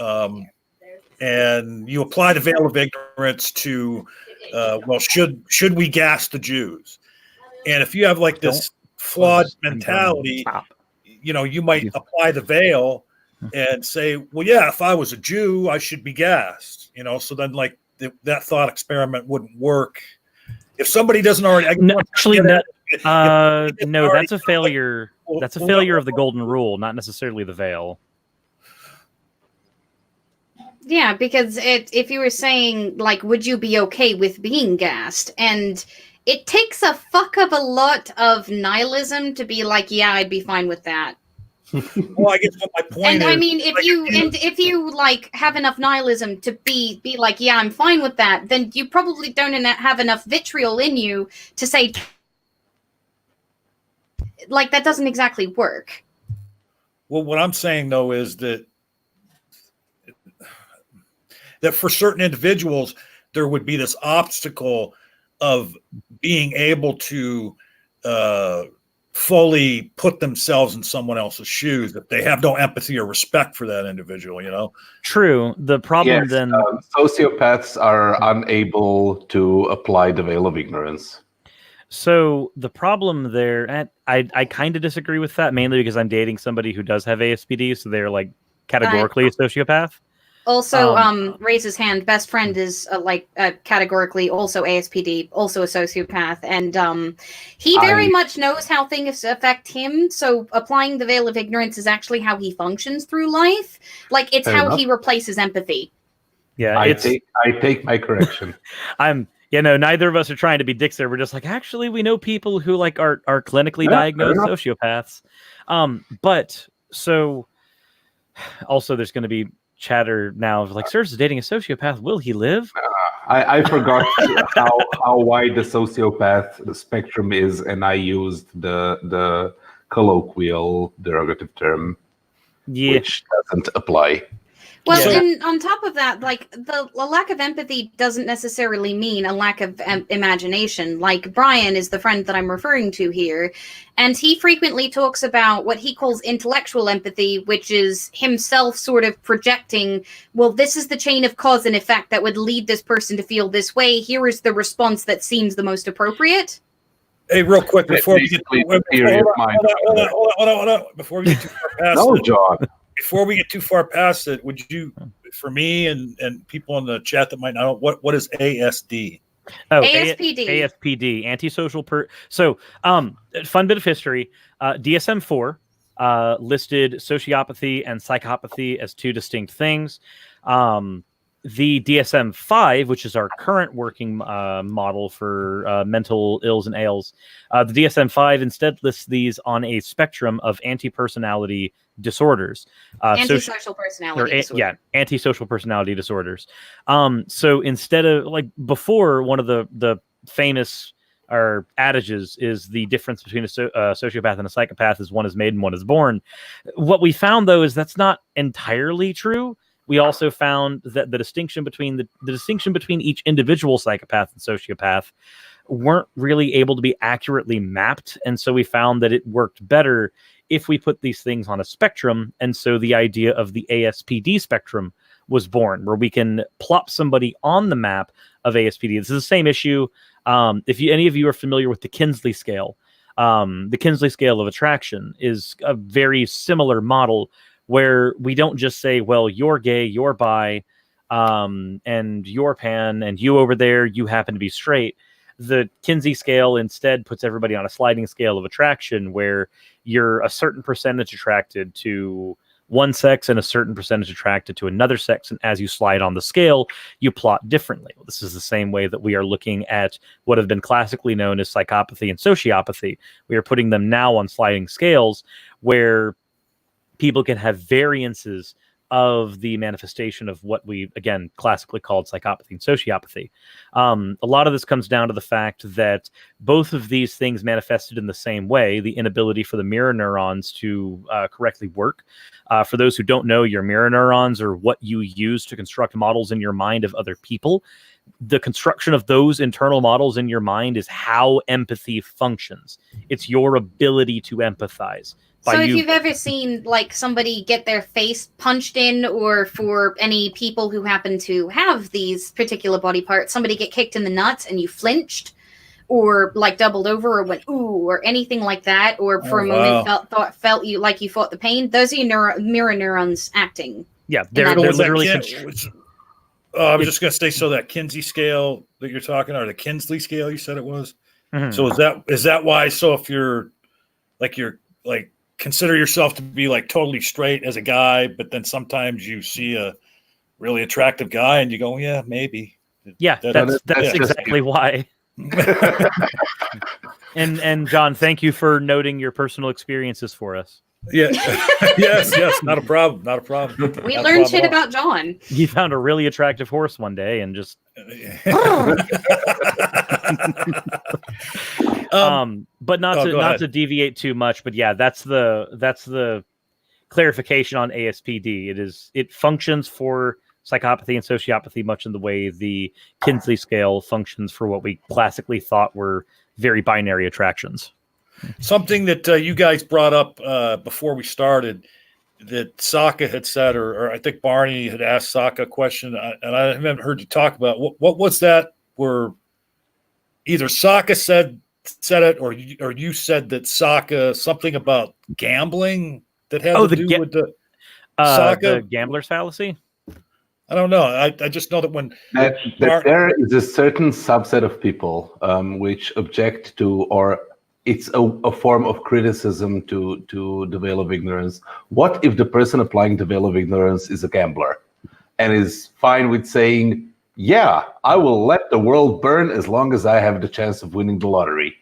and you apply the veil of ignorance to, well, should we gas the Jews? And if you have like this flawed mentality, you know, you might apply the veil and say, well, yeah, if I was a Jew, I should be gassed, you know. So then, like, that thought experiment wouldn't work. If somebody doesn't already, no, that's a failure. That's a failure of the golden rule, not necessarily the veil. Yeah, because if you were saying, like, would you be okay with being gassed? And it takes a fuck of a lot of nihilism to be like, yeah, I'd be fine with that. Well, I guess what my point And is. I mean, if you like have enough nihilism to be like, yeah, I'm fine with that, then you probably don't have enough vitriol in you to say, like, that doesn't exactly work. Well, what I'm saying though is that for certain individuals, there would be this obstacle of being able to fully put themselves in someone else's shoes if they have no empathy or respect for that individual, you know? True. The problem Yes, then... sociopaths are unable to apply the veil of ignorance. So the problem there, and I kind of disagree with that, mainly because I'm dating somebody who does have ASPD, so they're like categorically a sociopath. Also, raise his hand. Best friend is categorically also ASPD, also a sociopath, and he very much knows how things affect him. So applying the veil of ignorance is actually how he functions through life. Like it's Fair how enough. he replaces empathy. Yeah, I take my correction. Neither of us are trying to be dicks there. We're just like, actually, we know people who like are clinically diagnosed sociopaths. But so also there's going to be chatter now of like, Suris is dating a sociopath. Will he live? I forgot how wide the sociopath spectrum is, and I used the colloquial derogative term, which doesn't apply. Well, and on top of that, like the lack of empathy doesn't necessarily mean a lack of imagination. Like Brian is the friend that I'm referring to here, and he frequently talks about what he calls intellectual empathy, which is himself sort of projecting, well, this is the chain of cause and effect that would lead this person to feel this way. Here is the response that seems the most appropriate. Hey, real quick, before we get before we get too far past it, John. Before we get too far past it, would you, for me and people in the chat that might not know, what is ASD? Oh, ASPD. ASPD, antisocial So, fun bit of history. DSM-4 listed sociopathy and psychopathy as two distinct things. The DSM-5, which is our current working model for mental ills and ails, the DSM-5 instead lists these on a spectrum of anti-personality disorders. Antisocial personality disorders. Yeah, antisocial personality disorders. So instead of, like, before, one of the famous adages is the difference between a sociopath and a psychopath is one is made and one is born. What we found, though, is that's not entirely true. We also found that the distinction between the distinction between each individual psychopath and sociopath weren't really able to be accurately mapped, and so we found that it worked better if we put these things on a spectrum. And so the idea of the ASPD spectrum was born, where we can plop somebody on the map of ASPD. This is the same issue. If any of you are familiar with the Kinsley scale, the Kinsley scale of attraction is a very similar model, where we don't just say, well, you're gay, you're bi, and you're pan, and you over there, you happen to be straight. The Kinsey scale instead puts everybody on a sliding scale of attraction, where you're a certain percentage attracted to one sex and a certain percentage attracted to another sex. And as you slide on the scale, you plot differently. Well, this is the same way that we are looking at what have been classically known as psychopathy and sociopathy. We are putting them now on sliding scales where people can have variances of the manifestation of what we, again, classically called psychopathy and sociopathy. A lot of this comes down to the fact that both of these things manifested in the same way, the inability for the mirror neurons to correctly work. For those who don't know, your mirror neurons are what you use to construct models in your mind of other people. The construction of those internal models in your mind is how empathy functions. It's your ability to empathize. So if you've ever seen like somebody get their face punched in, or for any people who happen to have these particular body parts, somebody get kicked in the nuts and you flinched, or like doubled over, or went ooh, or anything like that, or for a moment felt you like you fought the pain, those are your mirror neurons acting. Yeah, they're literally. I was just going to say, so that Kinsey scale that you're talking, or the Kinsley scale you said it was. Mm-hmm. So is that why? So if you're consider yourself to be like totally straight as a guy, but then sometimes you see a really attractive guy and you go, yeah, maybe. Yeah, that's exactly why. And John, thank you for noting your personal experiences for us. Yeah. yes. Not a problem. We Not a learned problem shit at all. about John. You found a really attractive horse one day and just but not go to ahead. deviate too much, but yeah, that's the clarification on ASPD. It functions for psychopathy and sociopathy much in the way the Kinsley scale functions for what we classically thought were very binary attractions. Something that you guys brought up before we started that Socka had said, or I think Barney had asked Socka a question, and I haven't heard you talk about what was that? Where either Socka said it, or you said that Socka something about gambling that had to do with the Socka the gambler's fallacy. I don't know. I just know that when that there is a certain subset of people which object to, or it's a form of criticism to the veil of ignorance. What if the person applying the veil of ignorance is a gambler and is fine with saying, yeah, I will let the world burn as long as I have the chance of winning the lottery,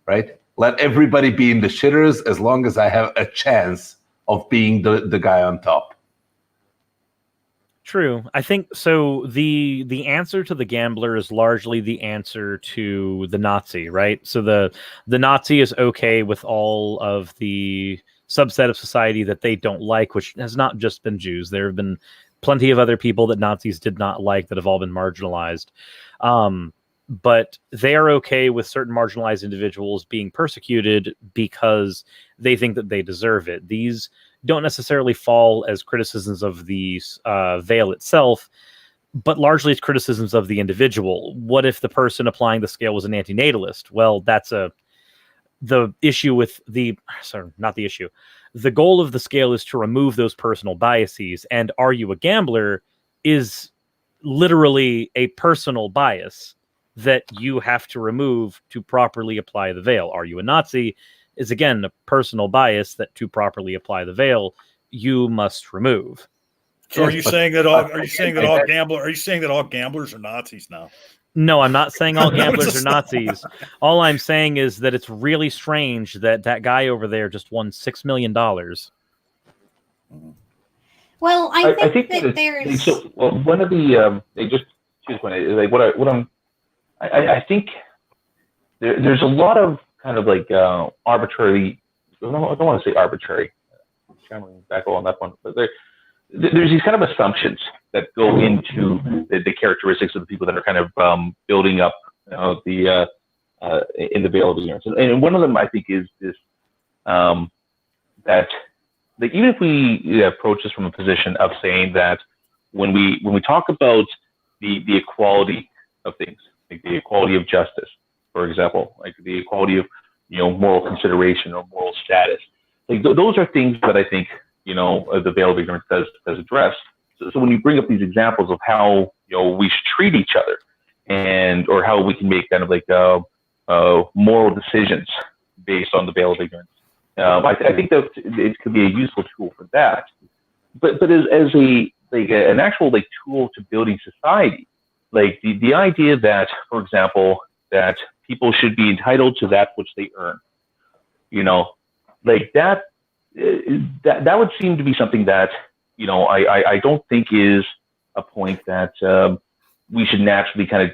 right? Let everybody be in the shitters as long as I have a chance of being the guy on top. True. I think so. The answer to the gambler is largely the answer to the Nazi, right? So the Nazi is okay with all of the subset of society that they don't like, which has not just been Jews. There have been plenty of other people that Nazis did not like that have all been marginalized. But they are okay with certain marginalized individuals being persecuted because they think that they deserve it. These don't necessarily fall as criticisms of the veil itself, but largely it's criticisms of the individual. What if the person applying the scale was an antinatalist? Well, that's the issue with not the issue. The goal of the scale is to remove those personal biases, and are you a gambler is literally a personal bias that you have to remove to properly apply the veil. Are you a Nazi? Is again a personal bias that to properly apply the veil you must remove. So are you saying that all gamblers are Nazis now? No, I'm not saying all gamblers are Nazis. All I'm saying is that it's really strange that guy over there just won $6 million. Well, I think that there's one of the they just choose one. Like I think there's a lot of kind of like arbitrary. I don't want to say arbitrary. I'm scrambling back on that one, but there's these kind of assumptions that go into the characteristics of the people that are kind of building up in the veil of ignorance. And one of them, I think, is this that even if we approach this from a position of saying that when we talk about the equality of things, like the equality of justice, for example, like the equality of moral consideration or moral status, like those are things that I think the veil of ignorance does address. So when you bring up these examples of how we should treat each other, or how we can make kind of like moral decisions based on the veil of ignorance, I think that it could be a useful tool for that. But as an actual tool to building society, like the idea that, for example, that people should be entitled to that which they earn, like that would seem to be something that I don't think is a point that we should naturally kind of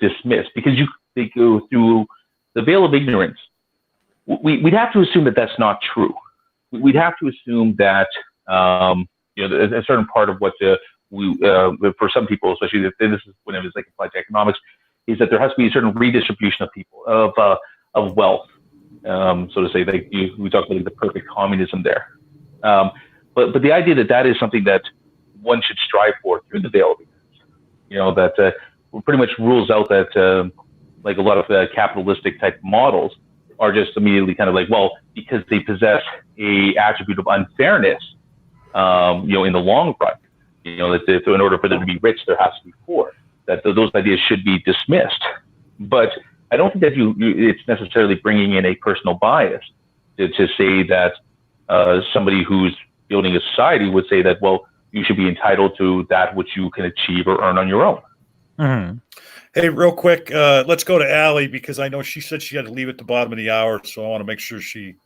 dismiss, because they go through the veil of ignorance. We'd have to assume that that's not true. We'd have to assume that a certain part of what for some people, especially this is when it was like applied to economics, is that there has to be a certain redistribution of people of wealth, so to say. Like we talked about the perfect communism there, but the idea that is something that one should strive for through the veil of ignorance, that pretty much rules out that like a lot of capitalistic type models are just immediately kind of like, well, because they possess a attribute of unfairness, in the long run, that in order for them to be rich, there has to be poor. That those ideas should be dismissed. But I don't think that it's necessarily bringing in a personal bias to say that somebody who's building a society would say that, well, you should be entitled to that which you can achieve or earn on your own. Mm-hmm. Hey, real quick, let's go to Allie, because I know she said she had to leave at the bottom of the hour, so I want to make sure she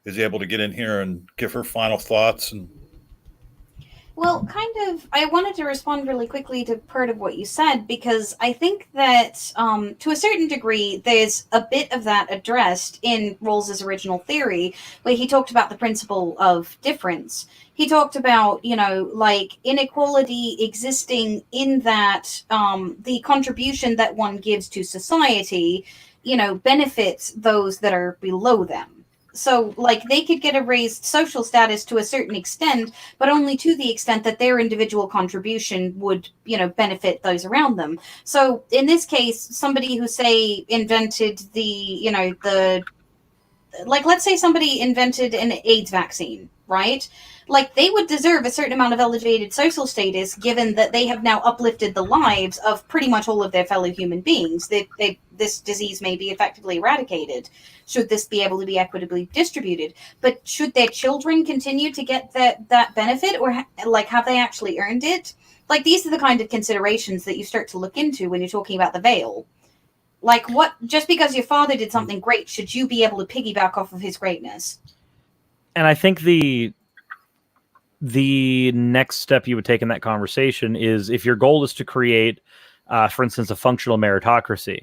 is able to get in here and give her final thoughts. And well, I wanted to respond really quickly to part of what you said, because I think that to a certain degree, there's a bit of that addressed in Rawls's original theory, where he talked about the principle of difference. He talked about, like inequality existing in that the contribution that one gives to society, benefits those that are below them. So, like, they could get a raised social status to a certain extent, but only to the extent that their individual contribution would, benefit those around them. So, in this case, somebody who, say, invented let's say somebody invented an AIDS vaccine, right? Like, they would deserve a certain amount of elevated social status, given that they have now uplifted the lives of pretty much all of their fellow human beings. This disease may be effectively eradicated, should this be able to be equitably distributed. But should their children continue to get that benefit, or have they actually earned it? Like, these are the kind of considerations that you start to look into when you're talking about the veil. Like, just because your father did something great, should you be able to piggyback off of his greatness? And I think the next step you would take in that conversation is, if your goal is to create, for instance, a functional meritocracy,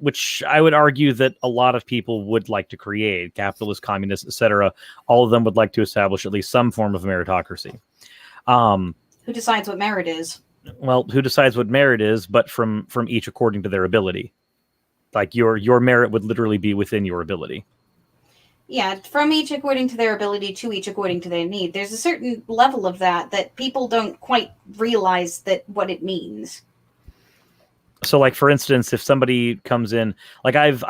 which I would argue that a lot of people would like to create, capitalist, communist, etc. All of them would like to establish at least some form of meritocracy. Who decides what merit is? Well, who decides what merit is, but from each according to their ability. Like, your merit would literally be within your ability. Yeah, from each according to their ability to each according to their need. There's a certain level of that people don't quite realize what it means. So, like, for instance, if somebody comes in, like, I've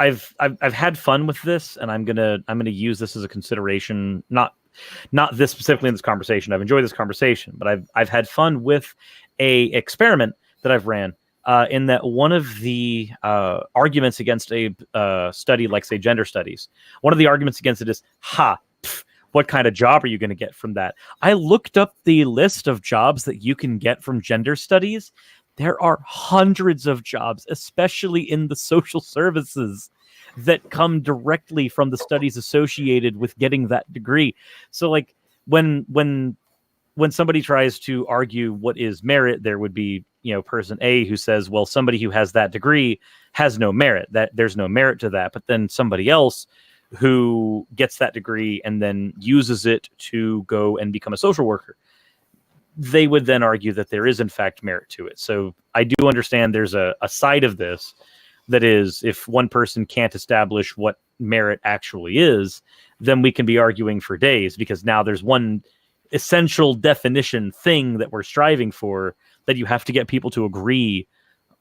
had fun with this, and I'm gonna use this as a consideration. Not this specifically in this conversation. I've enjoyed this conversation, but I've had fun with a experiment that I've ran. In that, one of the arguments against a study like, say, gender studies, one of the arguments against it is, what kind of job are you going to get from that? I looked up the list of jobs that you can get from gender studies. There are hundreds of jobs, especially in the social services, that come directly from the studies associated with getting that degree. So, like, when somebody tries to argue what is merit, there would be, person A who says, well, somebody who has that degree has no merit, that there's no merit to that. But then somebody else who gets that degree and then uses it to go and become a social worker, they would then argue that there is in fact merit to it. So I do understand there's a side of this that is, if one person can't establish what merit actually is, then we can be arguing for days, because now there's one essential definition thing that we're striving for, that you have to get people to agree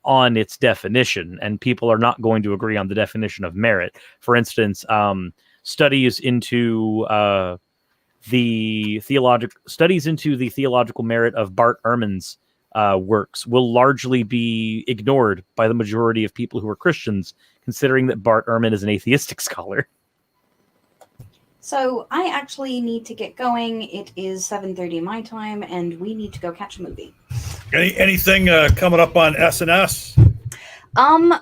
on its definition, and people are not going to agree on the definition of merit. For instance, studies into the theological merit of Bart Ehrman's works will largely be ignored by the majority of people who are Christians, considering that Bart Ehrman is an atheistic scholar. So I actually need to get going. It is 7:30 my time, and we need to go catch a movie. Anything coming up on SNS?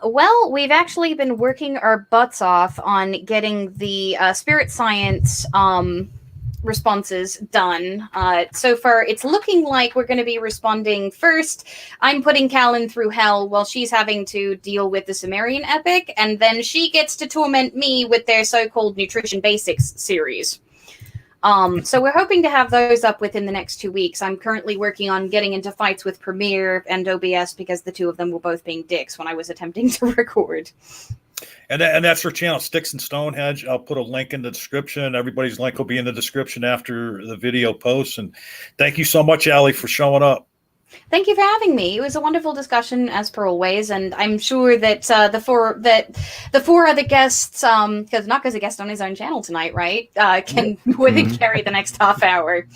Well, we've actually been working our butts off on getting the spirit science responses done. So far, it's looking like we're going to be responding first. I'm putting Callan through hell while she's having to deal with the Sumerian epic, and then she gets to torment me with their so-called Nutrition Basics series. So we're hoping to have those up within the next 2 weeks. I'm currently working on getting into fights with Premiere and OBS, because the two of them were both being dicks when I was attempting to record. And that's her channel, Sticks and Stonehenge. I'll put a link in the description. Everybody's link will be in the description after the video posts. And thank you so much, Allie, for showing up. Thank you for having me. It was a wonderful discussion, as per always, and I'm sure that the four other guests, because Naka's a guest on his own channel tonight, right? Can more than carry the next half hour.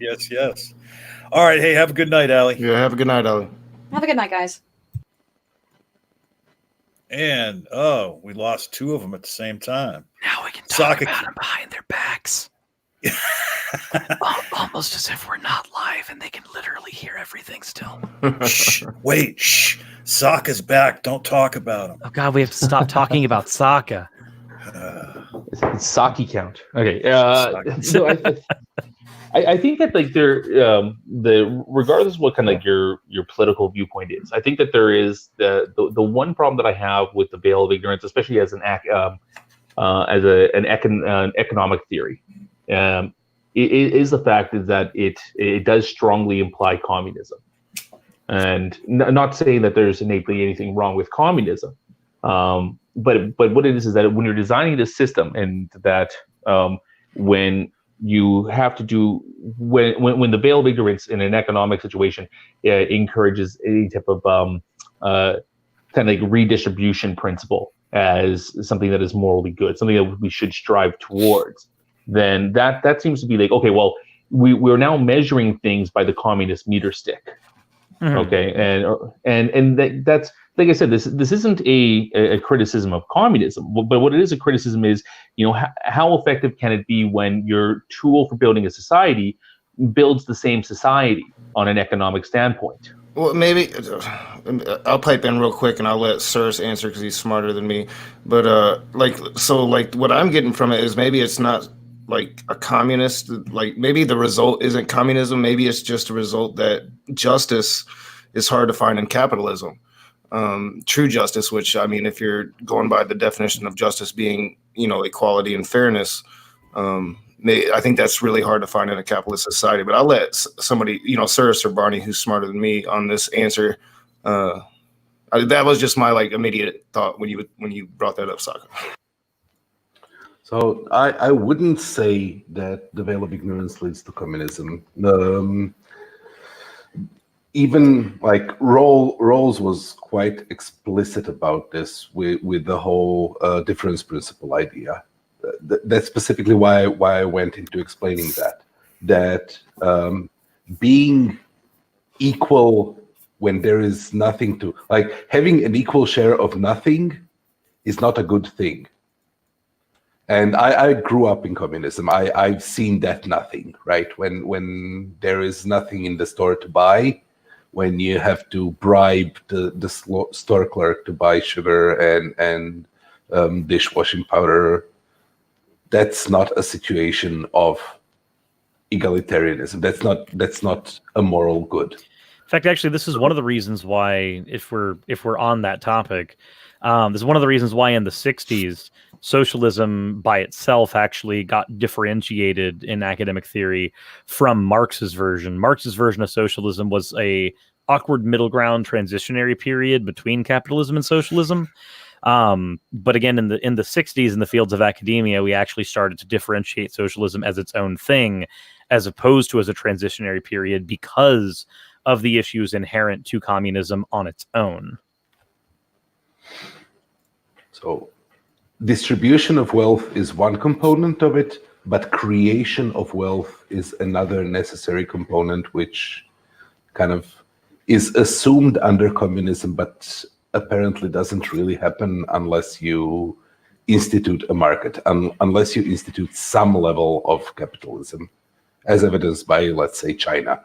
Yes. All right. Hey, have a good night, Allie. Yeah, have a good night, Allie. Have a good night, guys. And we lost two of them at the same time. Now we can talk Socka about them behind their backs. Almost as if we're not live and they can literally hear everything still. Shh. Sokka's back. Don't talk about him. Oh God, we have to stop talking about Socka. It's Socka Count. Okay. So I think that like regardless of what kind of like your political viewpoint is, I think that there is the one problem that I have with the veil of ignorance, especially as an economic theory, is the fact is that it does strongly imply communism, and not saying that there's innately anything wrong with communism, but what it is that when you're designing this system, and that when you have to do when the veil of ignorance in an economic situation encourages any type of kind of like redistribution principle as something that is morally good, something that we should strive towards, then that seems to be like, okay, well, we're now measuring things by the communist meter stick. Mm-hmm. Okay, and that's like I said, this isn't a criticism of communism, but what it is a criticism is, how effective can it be when your tool for building a society builds the same society on an economic standpoint? Well, maybe I'll pipe in real quick and I'll let Suris answer because he's smarter than me. But what I'm getting from it is maybe it's not like a communist, like maybe the result isn't communism. Maybe it's just a result that justice is hard to find in capitalism. True justice, which, I mean, if you're going by the definition of justice being, equality and fairness, I think that's really hard to find in a capitalist society. But I'll let somebody, Suris or Barney, who's smarter than me, on this answer. That was just my immediate thought when you brought that up, Socka. So I wouldn't say that the veil of ignorance leads to communism. Even Rawls was quite explicit about this with the whole difference principle idea. That's specifically why I went into explaining that being equal when there is nothing to, having an equal share of nothing is not a good thing. And I grew up in communism. I've seen that nothing, right? When there is nothing in the store to buy, when you have to bribe the store clerk to buy sugar and dishwashing powder, that's not a situation of egalitarianism. That's not a moral good. In fact, actually, this is one of the reasons why, if we're on that topic, this is one of the reasons why in the 60s, socialism by itself actually got differentiated in academic theory from Marx's version. Marx's version of socialism was a awkward middle ground transitionary period between capitalism and socialism. But again, in the 60s, in the fields of academia, we actually started to differentiate socialism as its own thing, as opposed to as a transitionary period, because of the issues inherent to communism on its own. So distribution of wealth is one component of it, but creation of wealth is another necessary component, which kind of is assumed under communism, but apparently doesn't really happen unless you institute a market, unless you institute some level of capitalism, as evidenced by, let's say, China.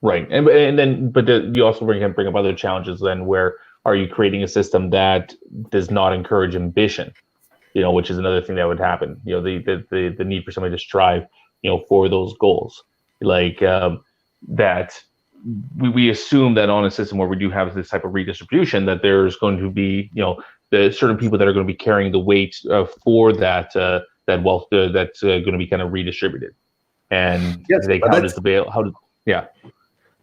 Right, but you also bring up other challenges. Then, where are you creating a system that does not encourage ambition? Which is another thing that would happen. The need for somebody to strive, for those goals, that. We assume that on a system where we do have this type of redistribution, that there's going to be, the certain people that are going to be carrying the weight for that wealth that's going to be kind of redistributed. And yes,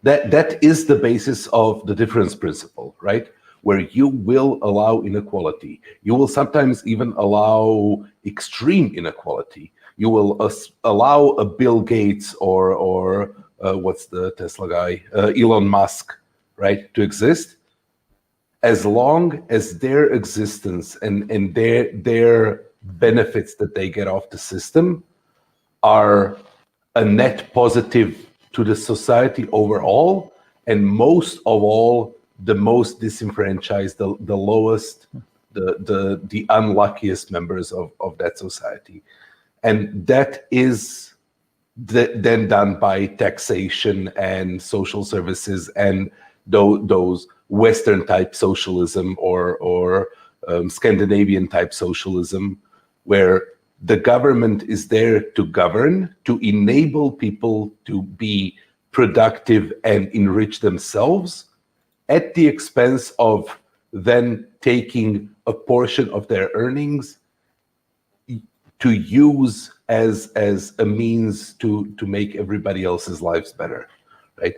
that is the basis of the difference principle, right? Where you will allow inequality. You will sometimes even allow extreme inequality. You will allow a Bill Gates or what's the Tesla guy, Elon Musk, right, to exist, as long as their existence and their benefits that they get off the system are a net positive to the society overall, and most of all, the most disenfranchised, the lowest, the unluckiest members of that society. And that is then done by taxation and social services and those Western type socialism or Scandinavian type socialism, where the government is there to govern, to enable people to be productive and enrich themselves at the expense of then taking a portion of their earnings to use as a means to make everybody else's lives better, right?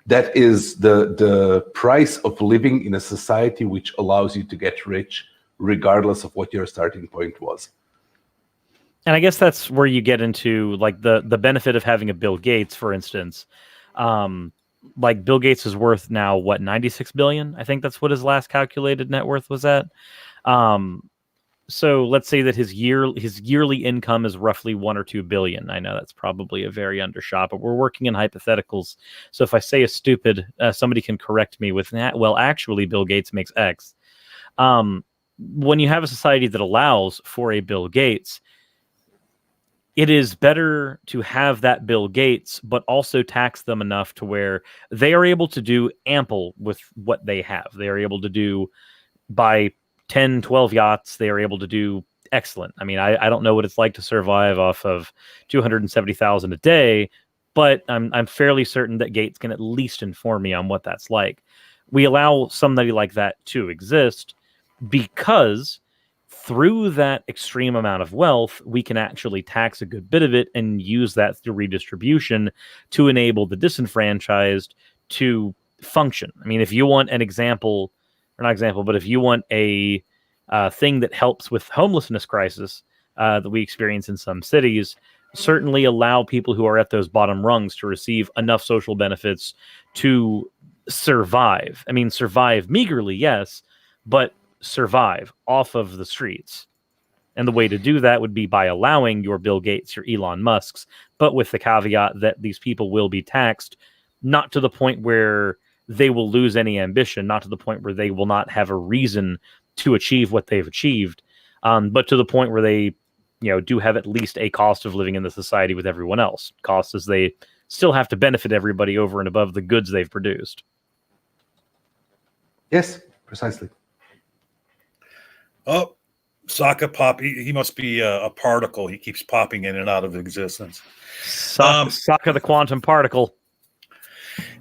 That is the price of living in a society which allows you to get rich regardless of what your starting point was. And I guess that's where you get into like the benefit of having a Bill Gates, for instance. Like Bill Gates is worth now what, 96 billion? I think that's what his last calculated net worth was at. So let's say that his yearly income is roughly 1 or 2 billion. I know that's probably a very undershot, but we're working in hypotheticals. So if I say a stupid, somebody can correct me with that. Well, actually, Bill Gates makes X. When you have a society that allows for a Bill Gates, it is better to have that Bill Gates, but also tax them enough to where they are able to do ample with what they have. They are able to do by 10, 12 yachts, they are able to do excellent. I mean, I don't know what it's like to survive off of 270,000 a day, but I'm fairly certain that Gates can at least inform me on what that's like. We allow somebody like that to exist because through that extreme amount of wealth, we can actually tax a good bit of it and use that through redistribution to enable the disenfranchised to function. I mean, if you want an example, or not example, but if you want a thing that helps with homelessness crisis that we experience in some cities, certainly allow people who are at those bottom rungs to receive enough social benefits to survive. I mean, survive meagerly, yes, but survive off of the streets. And the way to do that would be by allowing your Bill Gates, your Elon Musks, but with the caveat that these people will be taxed, not to the point where they will lose any ambition, not to the point where they will not have a reason to achieve what they've achieved, but to the point where they, do have at least a cost of living in the society with everyone else. Cost as they still have to benefit everybody over and above the goods they've produced. Yes, precisely. Oh, Socka pop. He must be a particle. He keeps popping in and out of existence. Socka the quantum particle.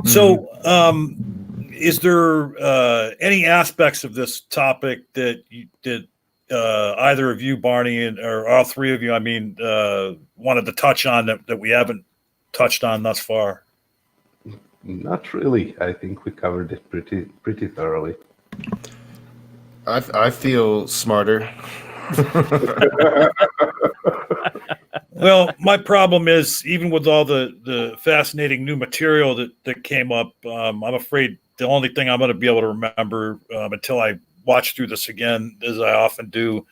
So, is there any aspects of this topic that either of you, Barney, or all three of you, wanted to touch on that we haven't touched on thus far? Not really. I think we covered it pretty thoroughly. I feel smarter. Well, my problem is, even with all the fascinating new material that came up, I'm afraid the only thing I'm going to be able to remember until I watch through this again, as I often do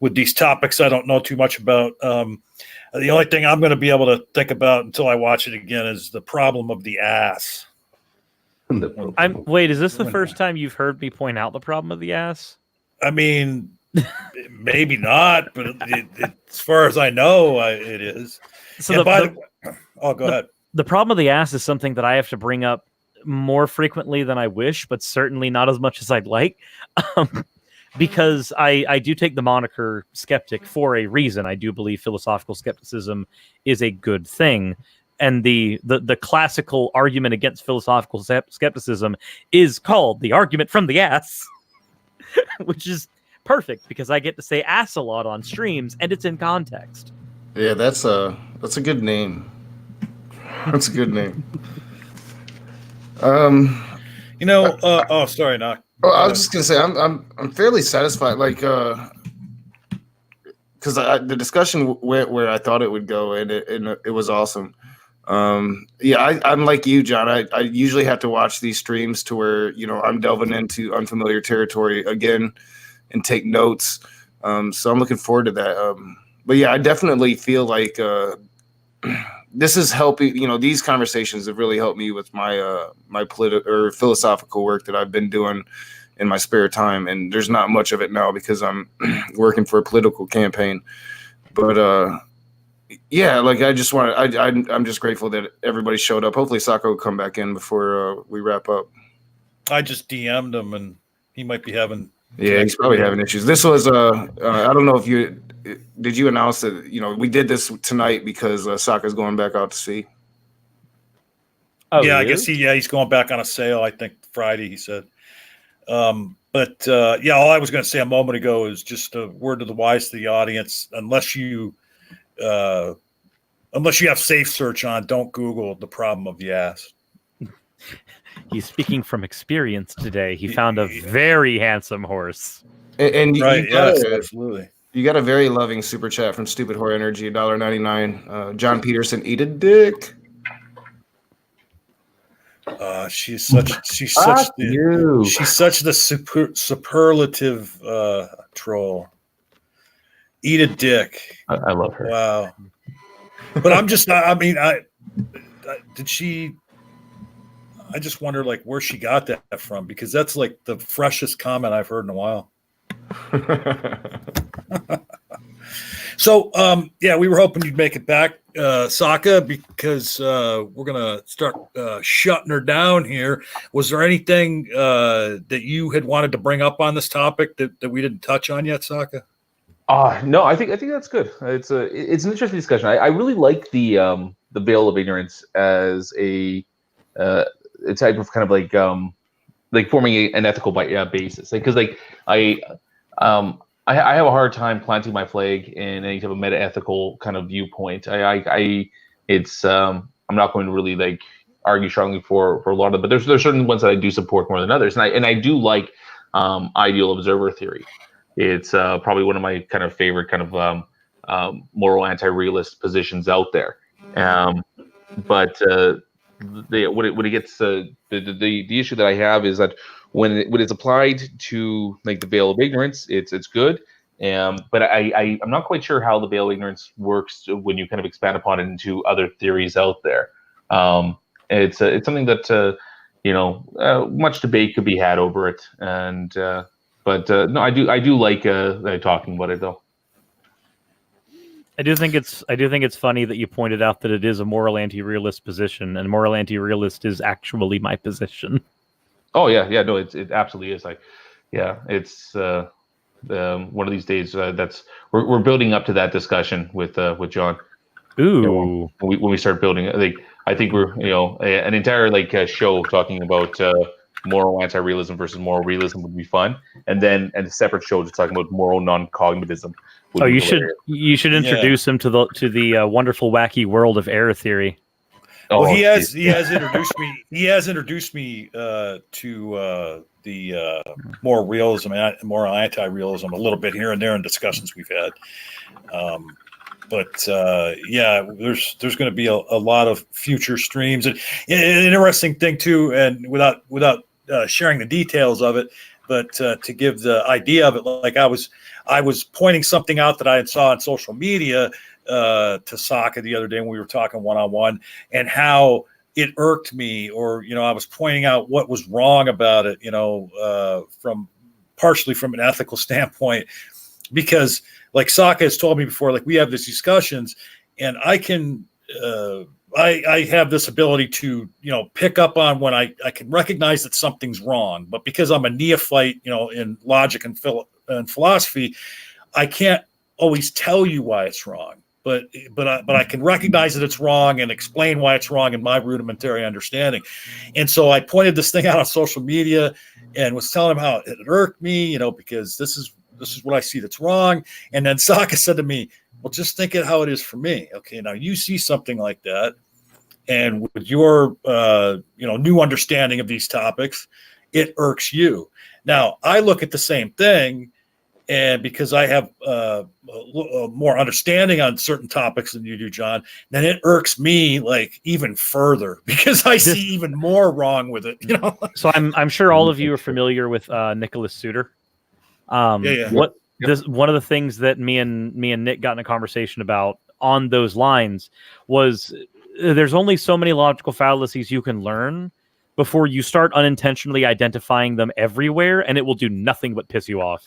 with these topics I don't know too much about, the only thing I'm going to be able to think about until I watch it again is the problem of the ass. Wait, is this the first time you've heard me point out the problem of the ass? I mean, maybe not, but as far as I know, it is. So go ahead. The problem of the ass is something that I have to bring up more frequently than I wish, but certainly not as much as I'd like, because I do take the moniker skeptic for a reason. I do believe philosophical skepticism is a good thing. And the classical argument against philosophical skepticism is called the argument from the ass, which is perfect because I get to say ass a lot on streams and it's in context. Yeah, that's a good name. That's a good name. Sorry, Nok. Oh, I was just gonna say I'm fairly satisfied, like, because the discussion went where I thought it would go, and it was awesome. I'm like you, John. I usually have to watch these streams to where I'm delving into unfamiliar territory again and take notes. So I'm looking forward to that. But yeah, I definitely feel like this is helping. These conversations have really helped me with my my political or philosophical work that I've been doing in my spare time. And there's not much of it now because I'm working for a political campaign. But yeah, like I'm just grateful that everybody showed up. Hopefully, Socka will come back in before we wrap up. I just DM'd him, and he might be having. Yeah, he's probably having issues. This was I don't know if you did you announce that we did this tonight because Sokka's going back out to sea? Oh, yeah, I he guess is? he's going back on a sale. I think Friday, he said. But all I was going to say a moment ago is just a word to the wise to the audience. Unless you have safe search on, don't Google the problem of the ass. He's speaking from experience today. He found a very handsome horse. And Right? you got Yes, a, absolutely. you got a very loving super chat from Stupid Horror Energy, $1.99. John Peterson, eat a dick. She's such the superlative troll. Eat a dick. I love her. Wow. But I'm just not. I mean, did she? I just wonder, like, where she got that from, because that's like the freshest comment I've heard in a while. So, we were hoping you'd make it back, Sokka, because we're gonna start shutting her down here. Was there anything that you had wanted to bring up on this topic that we didn't touch on yet, Sokka? No, I think that's good. It's an interesting discussion. I really like the veil of ignorance as a type of kind of like forming an ethical basis. Because I have a hard time planting my flag in any type of meta-ethical kind of viewpoint. I'm not going to really argue strongly for a lot of, but there's certain ones that I do support more than others, and I do like ideal observer theory. It's probably one of my kind of favorite kind of moral anti-realist positions out there. But when it gets the issue that I have is that when it's applied to like the veil of ignorance, it's good. But I'm not quite sure how the veil of ignorance works when you kind of expand upon it into other theories out there. It's something that much debate could be had over it, and but no, I do like talking about it though. I do think it's funny that you pointed out that it is a moral anti-realist position, and moral anti-realist is actually my position. Oh yeah, no, it absolutely is. It's one of these days that's we're building up to that discussion with John. Ooh, when we start building, I think we're an entire show talking about moral anti-realism versus moral realism would be fun, and a separate show just talking about moral non-cognitivism. Oh, you should introduce him to the wonderful wacky world of error theory. Well, he has introduced me. He has introduced me to the moral realism and moral anti-realism a little bit here and there in discussions we've had. But there's going to be a lot of future streams, and an interesting thing too. And without sharing the details of it, but to give the idea of it, like I was pointing something out that I saw on social media to Sokka the other day when we were talking one-on-one, and how it irked me, or I was pointing out what was wrong about it, from partially from an ethical standpoint, because like Sokka has told me before, like we have these discussions, and I can I have this ability to pick up on when I can recognize that something's wrong, but because I'm a neophyte in logic and philosophy, I can't always tell you why it's wrong. But I can recognize that it's wrong and explain why it's wrong in my rudimentary understanding. And so I pointed this thing out on social media and was telling him how it irked me, because this is what I see that's wrong. And then Sokka said to me, well, just think of how it is for me. Okay, now you see something like that, and with your new understanding of these topics, it irks you. Now I look at the same thing, and because I have more understanding on certain topics than you do, John, then it irks me like even further because I see even more wrong with it. So I'm sure all of you are familiar with Nicholas Suter. One of the things that me and Nick got in a conversation about on those lines was there's only so many logical fallacies you can learn before you start unintentionally identifying them everywhere, and it will do nothing but piss you off.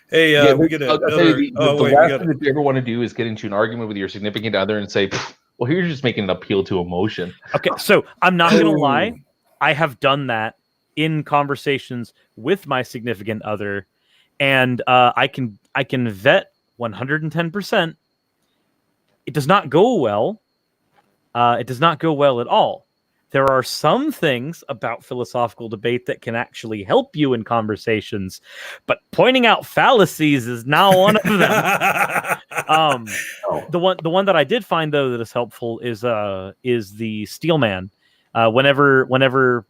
Hey, we get the last thing that you ever want to do is get into an argument with your significant other and say, well, here you're just making an appeal to emotion. Okay, so I'm not going to lie. I have done that in conversations with my significant other, and I I can vet 110%. It does not go well. It does not go well at all. There are some things about philosophical debate that can actually help you in conversations, but pointing out fallacies is not one of them. The one that I did find though that is helpful is the Steelman. Whenever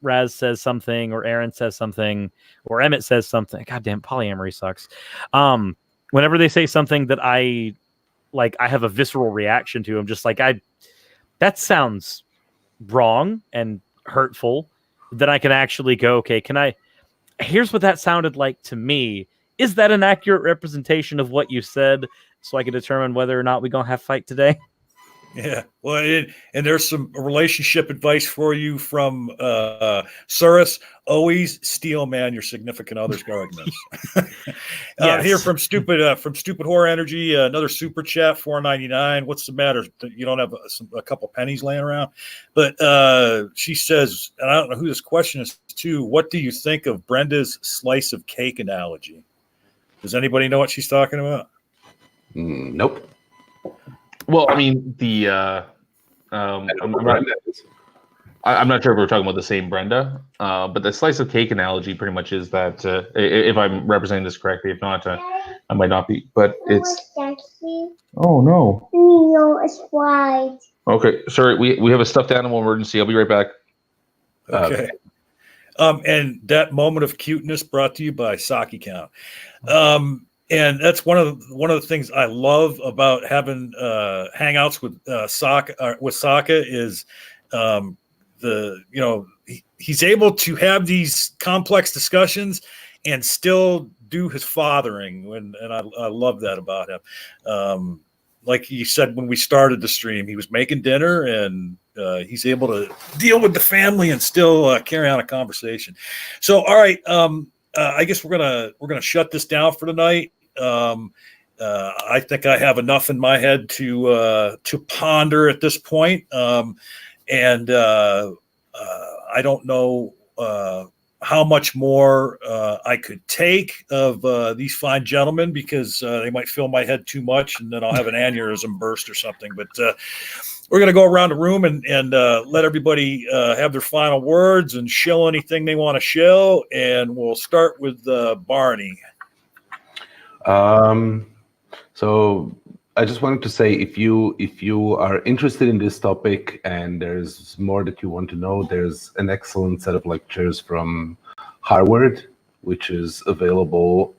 Raz says something, or Aaron says something, or Emmett says something, goddamn polyamory sucks. Whenever they say something that I have a visceral reaction to, I'm just like, that sounds wrong and hurtful, then I can actually go, okay, here's what that sounded like to me. Is that an accurate representation of what you said? So I can determine whether or not we're going to have a fight today. Yeah, well, and there's some relationship advice for you from Suris. Always steel man your significant other's arguments. Yes. Here from stupid horror energy, another super chat, $4.99. What's the matter? You don't have a couple pennies laying around? But she says, and I don't know who this question is to. What do you think of Brenda's slice of cake analogy? Does anybody know what she's talking about? Nope. Well, I mean, I'm not sure if we're talking about the same Brenda, but the slice of cake analogy pretty much is that, if I'm representing this correctly, if not, I might not be, but it's... Oh, no. No, it's white. Okay, sorry, we have a stuffed animal emergency. I'll be right back. Okay. And that moment of cuteness brought to you by Socka Count. And that's one of the things I love about having hangouts with Socka is he's able to have these complex discussions and still do his fathering, and I love that about him. Like you said when we started the stream, he was making dinner, and he's able to deal with the family and still carry on a conversation. So, all right. I guess we're gonna shut this down for tonight. I think I have enough in my head to ponder at this point, and I don't know how much more I could take of these fine gentlemen, because they might fill my head too much, and then I'll have an aneurysm burst or something. But we're going to go around the room and let everybody have their final words and shill anything they want to shill. And we'll start with Barney. So I just wanted to say, if you are interested in this topic and there's more that you want to know, there's an excellent set of lectures from Harvard, which is available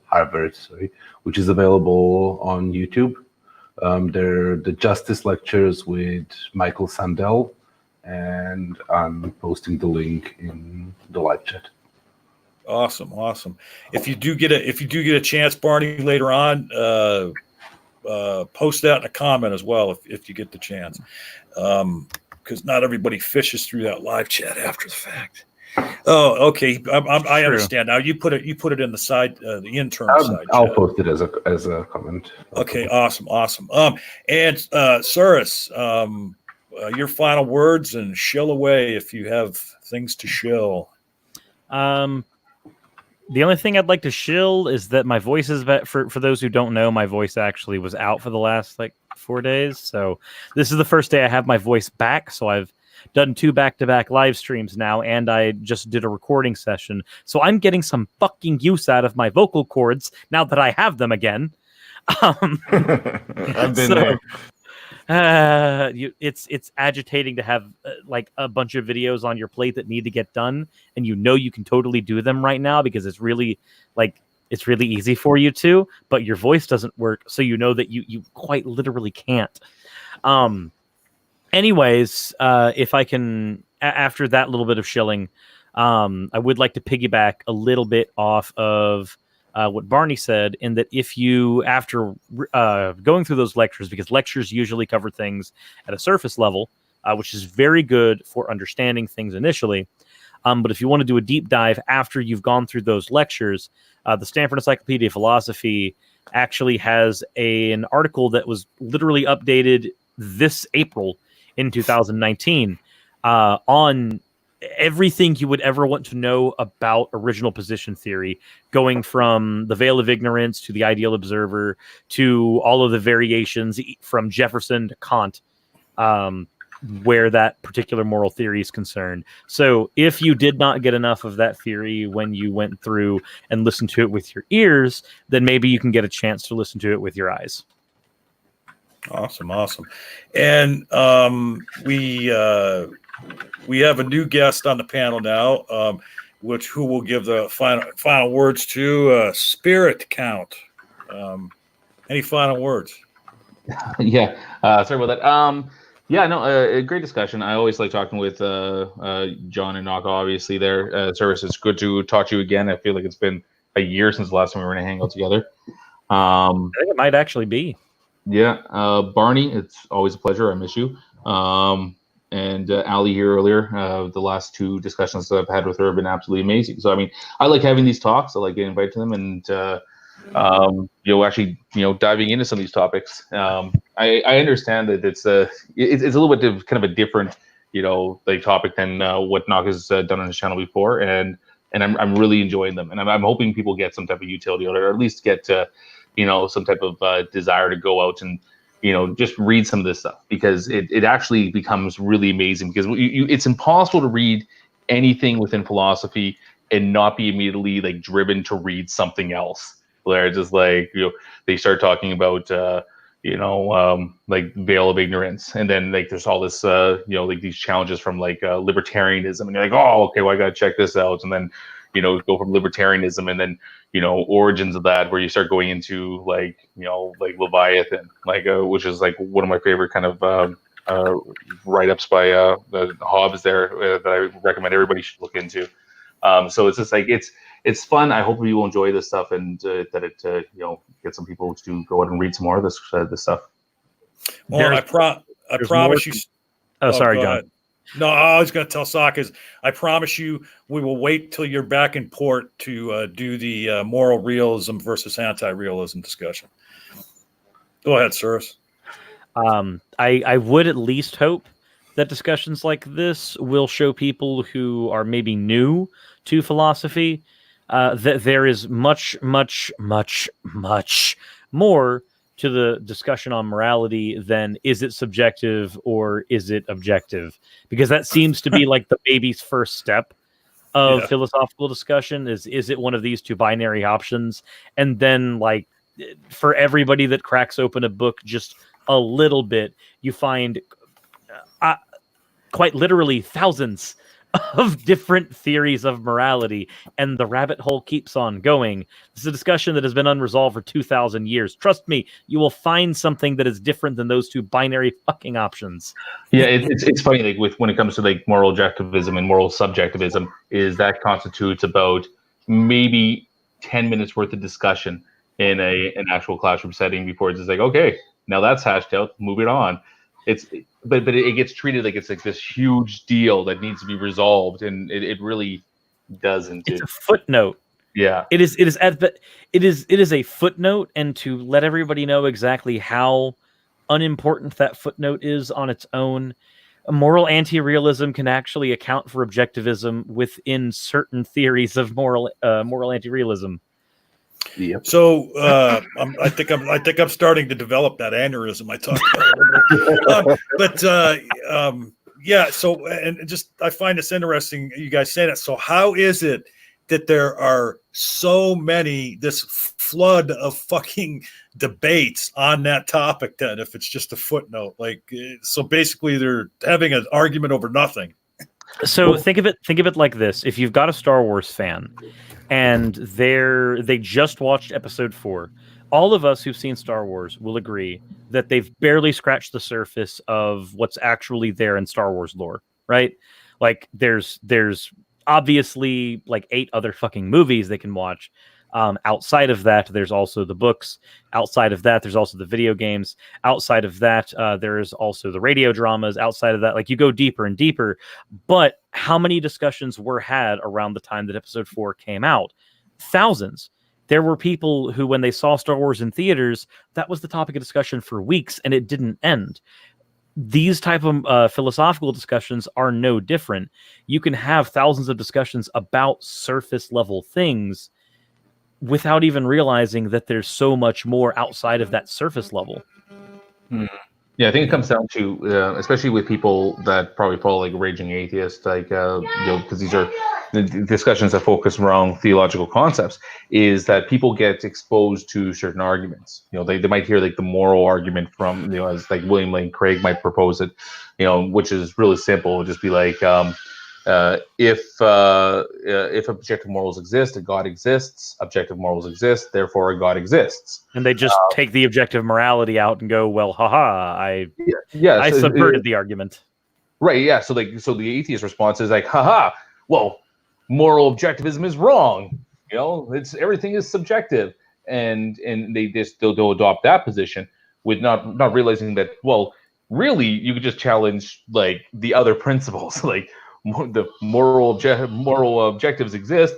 on YouTube. They're the Justice lectures with Michael Sandel, and I'm posting the link in the live chat. Awesome. If you do get a chance, Barney, later on, post that in a comment as well if you get the chance, because not everybody fishes through that live chat after the fact. Oh, okay. I understand now. You put it in the side, the internal side. I'll chat. post it as a comment. Okay, awesome. And Suris, your final words, and shill away if you have things to shill. The only thing I'd like to shill is that my voice is for those who don't know, my voice actually was out for the last 4 days. So this is the first day I have my voice back. So I've done 2 back-to-back live streams now, and I just did a recording session. So I'm getting some fucking use out of my vocal cords now that I have them again. I've been there. It's agitating to have a bunch of videos on your plate that need to get done, and you can totally do them right now because it's really easy for you to, but your voice doesn't work, so you know that you quite literally can't. Anyways, if I can, after that little bit of shilling, I would like to piggyback a little bit off of what Barney said, in that if you, after going through those lectures, because lectures usually cover things at a surface level, which is very good for understanding things initially. But if you want to do a deep dive after you've gone through those lectures, the Stanford Encyclopedia of Philosophy actually has an article that was literally updated this April in 2019 on everything you would ever want to know about original position theory, going from the veil of ignorance to the ideal observer to all of the variations from Jefferson to Kant, where that particular moral theory is concerned. So if you did not get enough of that theory when you went through and listened to it with your ears, then maybe you can get a chance to listen to it with your eyes. Awesome. And we have a new guest on the panel now, who will give the final words to Spirit Count. Any final words? Yeah, sorry about that. Yeah, no, a great discussion. I always like talking with John and Naka, obviously, there. Suris, it's good to talk to you again. I feel like it's been a year since the last time we were going to hang out together. I think it might actually be. Yeah, Barney, it's always a pleasure. I miss you. And Ali here earlier, the last two discussions that I've had with her have been absolutely amazing. So, I mean, I like having these talks. I like getting invited to them and, actually, diving into some of these topics. I understand that it's a little bit of kind of a different, topic than what Naka's done on his channel before. And I'm really enjoying them. And I'm hoping people get some type of utility or at least get, some type of desire to go out and, just read some of this stuff, because it actually becomes really amazing, because it's impossible to read anything within philosophy and not be immediately like driven to read something else. Where just like, they start talking about, like veil of ignorance. And then like, there's all this, like these challenges from like libertarianism, and you're like, oh, okay, well, I got to check this out. And then, go from libertarianism and then, origins of that, where you start going into like, like Leviathan, like, which is like one of my favorite kind of write-ups by the Hobbes there that I recommend everybody should look into. So it's just like, it's fun. I hope you will enjoy this stuff, and that it get some people to go out and read some more of this stuff. Well, I promise you. Oh, sorry, John. Ahead. No, I was going to tell Socka, I promise you, we will wait till you're back in port to do the moral realism versus anti-realism discussion. Go ahead, Suris. I would at least hope that discussions like this will show people who are maybe new to philosophy that there is much, much, much, much more to the discussion on morality than is it subjective or is it objective? Because that seems to be like the baby's first step of philosophical discussion is it one of these two binary options? And then like for everybody that cracks open a book just a little bit, you find quite literally thousands of different theories of morality, and the rabbit hole keeps on going. This is a discussion that has been unresolved for 2,000 years. Trust me, you will find something that is different than those two binary fucking options. Yeah, it's funny, like when it comes to like moral objectivism and moral subjectivism, is that constitutes about maybe 10 minutes worth of discussion in an actual classroom setting before it's just like, okay, now that's hashed out, move it on. But it gets treated like it's like this huge deal that needs to be resolved, and it really doesn't. It's a footnote. Yeah, it is a footnote, and to let everybody know exactly how unimportant that footnote is on its own, moral anti-realism can actually account for objectivism within certain theories of moral anti-realism. Yep. So I think I'm starting to develop that aneurysm I talked about. Yeah. So and just I find this interesting. You guys say that. So how is it that there are so many this flood of fucking debates on that topic? Then, if it's just a footnote, like so, basically they're having an argument over nothing. So think of it like this: if you've got a Star Wars fan, and they just watched Episode 4, all of us who've seen Star Wars will agree that they've barely scratched the surface of what's actually there in Star Wars lore, right? Like there's obviously like 8 other fucking movies they can watch. Outside of that, there's also the books. Outside of that, there's also the video games. Outside of that, there's also the radio dramas. Outside of that, like you go deeper and deeper. But how many discussions were had around the time that Episode 4 came out? Thousands. There were people who, when they saw Star Wars in theaters, that was the topic of discussion for weeks, and it didn't end. these type of philosophical discussions are no different. You can have thousands of discussions about surface level things without even realizing that there's so much more outside of that surface level. Yeah, I think it comes down to, especially with people that probably follow like raging atheists, like because these are the discussions that focus around theological concepts, is that people get exposed to certain arguments. They might hear like the moral argument from, as like William Lane Craig might propose it, which is really simple. It'll just be like, if objective morals exist, a God exists. Objective morals exist, therefore a God exists. And they just take the objective morality out and go, well, haha, I subverted the argument. Right, yeah. So the atheist response is like, haha, well, moral objectivism is wrong. It's everything is subjective. And they'll adopt that position with not realizing that, well, really you could just challenge like the other principles, like the moral objectives exist.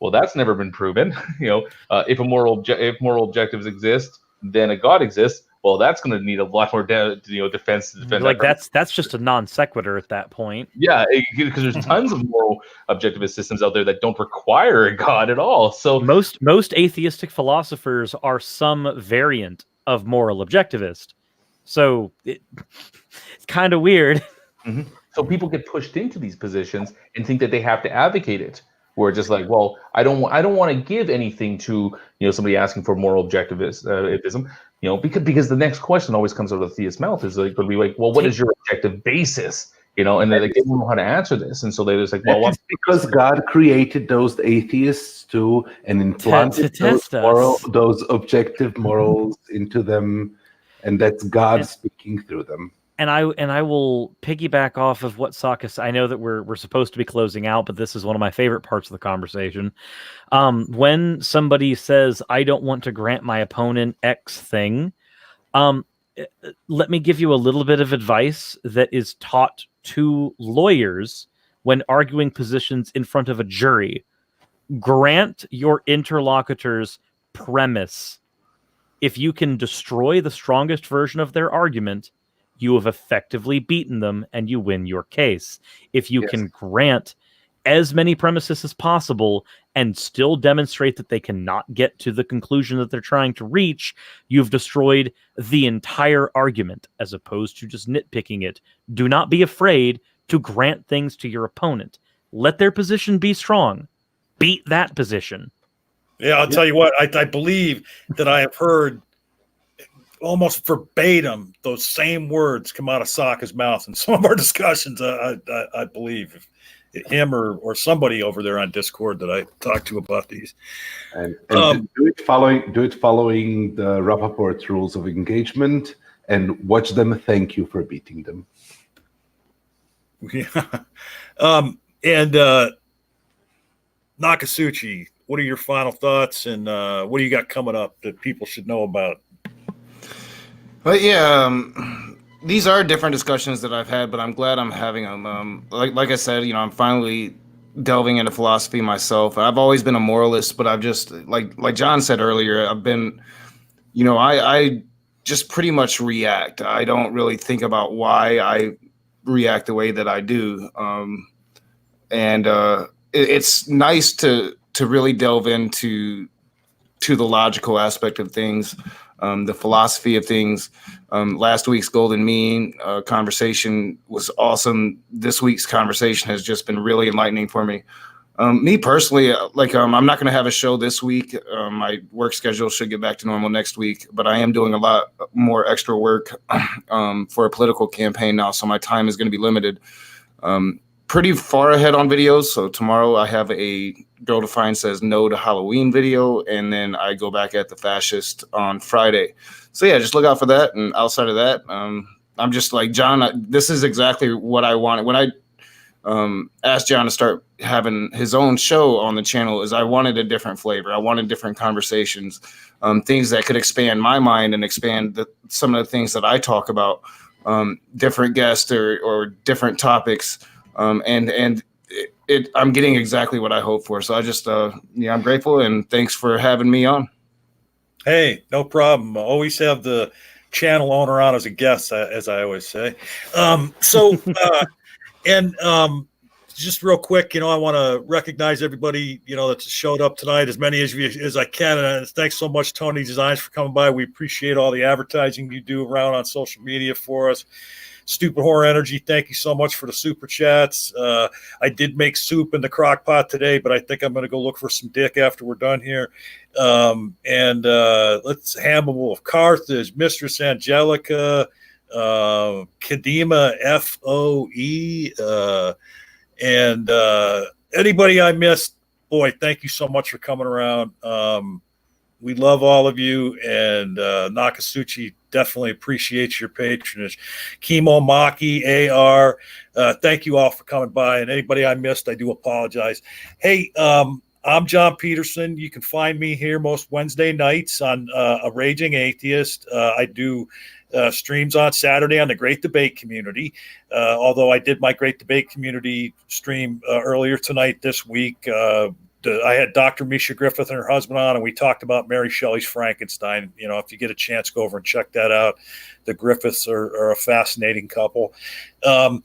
Well, that's never been proven. If moral objectives exist, then a God exists. Well, that's going to need a lot more defense to defend. Like that's just a non sequitur at that point. Yeah, because there's tons of moral objectivist systems out there that don't require a God at all. So most atheistic philosophers are some variant of moral objectivist. So it's kind of weird. Mm-hmm. So people get pushed into these positions and think that they have to advocate it. Where just like, well, I don't want to give anything to somebody asking for moral objectivism, because the next question always comes out of the theist's mouth is like, going to be like, well, what is your objective basis? And they don't know how to answer this, and so they're just like, well, it's because God created those atheists too, and implanted those objective morals into them, and that's God speaking through them. And I will piggyback off of what Socka said. I know that we're supposed to be closing out, but this is one of my favorite parts of the conversation. When somebody says, I don't want to grant my opponent X thing, let me give you a little bit of advice that is taught to lawyers when arguing positions in front of a jury. Grant your interlocutor's premise. If you can destroy the strongest version of their argument, you have effectively beaten them and you win your case. If you can grant as many premises as possible and still demonstrate that they cannot get to the conclusion that they're trying to reach, you've destroyed the entire argument as opposed to just nitpicking it. Do not be afraid to grant things to your opponent. Let their position be strong. Beat that position. Yeah, I'll tell you what, I believe that I have heard almost verbatim those same words come out of Sokka's mouth in some of our discussions. I believe him or somebody over there on Discord that I talked to about these. And do it following the Rappaport's rules of engagement, and watch them thank you for beating them. Yeah. And Nokasuchi, what are your final thoughts, and what do you got coming up that people should know about? But these are different discussions that I've had, but I'm glad I'm having them. Like I said, I'm finally delving into philosophy myself. I've always been a moralist, but I've just like John said earlier, I've been, I just pretty much react. I don't really think about why I react the way that I do. It's nice to really delve into the logical aspect of things. The philosophy of things. Last week's Golden Mean conversation was awesome. This week's conversation has just been really enlightening for me. Me personally, I'm not going to have a show this week. My work schedule should get back to normal next week, but I am doing a lot more extra work for a political campaign now, so my time is going to be limited. Pretty far ahead on videos. So tomorrow I have a Girl Defined Says No to Halloween video, and then I go back at the Fascist on Friday. So yeah, just look out for that. And outside of that, I'm just like John. This is exactly what I wanted when I asked John to start having his own show on the channel. Is I wanted a different flavor. I wanted different conversations, things that could expand my mind and expand some of the things that I talk about, different guests or different topics. I'm getting exactly what I hope for. So I just, I'm grateful, and thanks for having me on. Hey, no problem. Always have the channel owner on as a guest, as I always say. Just real quick, I want to recognize everybody, that showed up tonight, as many of you as I can. And thanks so much, Tony Designs, for coming by. We appreciate all the advertising you do around on social media for us. Stupid Horror Energy, thank you so much for the super chats. I did make soup in the crock pot today, but I think I'm going to go look for some dick after we're done here. Let's Hannibal of Carthage, Mistress Angelica, Kadima FOE, and anybody I missed, boy, thank you so much for coming around. We love all of you, and Nokasuchi definitely appreciates your patronage. Chemo Maki, AR, thank you all for coming by, and anybody I missed, I do apologize. Hey, I'm John Peterson. You can find me here most Wednesday nights on A Raging Atheist. I do streams on Saturday on the Great Debate Community, although I did my Great Debate Community stream earlier tonight this week. I had Dr. Misha Griffith and her husband on, and we talked about Mary Shelley's Frankenstein. If you get a chance, go over and check that out. The Griffiths are a fascinating couple. I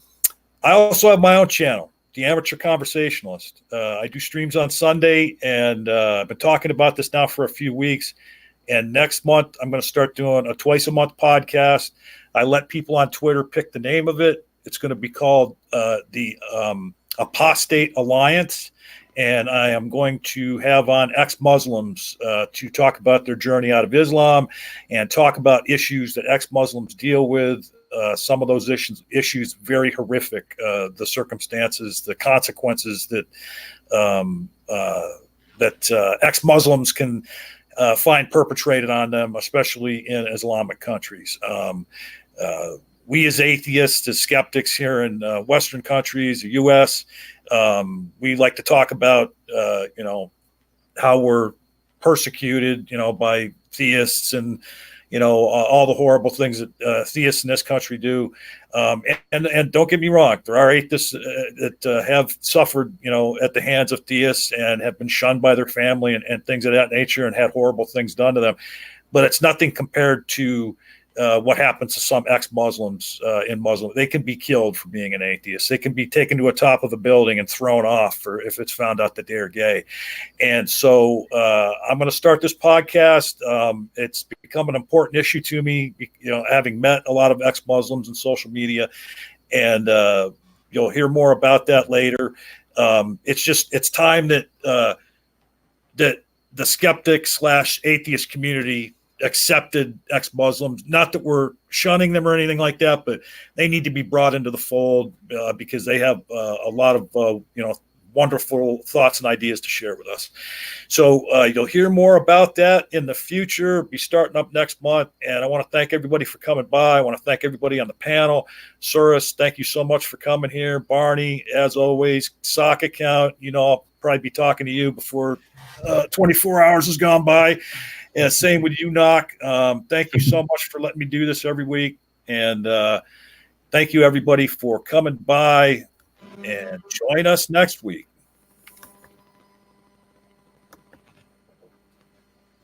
also have my own channel, The Amateur Conversationalist. I do streams on Sunday, and I've been talking about this now for a few weeks. And next month, I'm going to start doing a twice-a-month podcast. I let people on Twitter pick the name of it. It's going to be called the Apostate Alliance. And I am going to have on ex-Muslims to talk about their journey out of Islam and talk about issues that ex-Muslims deal with. Some of those issues very horrific. The circumstances, the consequences that ex-Muslims can find perpetrated on them, especially in Islamic countries. We as atheists, as skeptics here in Western countries, the U.S., we like to talk about, how we're persecuted, by theists and, all the horrible things that theists in this country do. And don't get me wrong, there are atheists that have suffered, at the hands of theists and have been shunned by their family and things of that nature and had horrible things done to them. But it's nothing compared to what happens to some ex-Muslims in Muslim. They can be killed for being an atheist. They can be taken to a top of a building and thrown off if it's found out that they're gay. And so I'm going to start this podcast. It's become an important issue to me, having met a lot of ex-Muslims in social media, and you'll hear more about that later. It's time that that the skeptic / atheist community accepted ex-Muslims. Not that we're shunning them or anything like that, but they need to be brought into the fold because they have a lot of wonderful thoughts and ideas to share with us. So you'll hear more about that in the future. Be starting up next month, and I want to thank everybody for coming by. I want to thank everybody on the panel. Suris, thank you so much for coming here. Barney, as always. Socka Count, I'll probably be talking to you before 24 hours has gone by. And same with you, Nok. Thank you so much for letting me do this every week. And thank you, everybody, for coming by, and join us next week.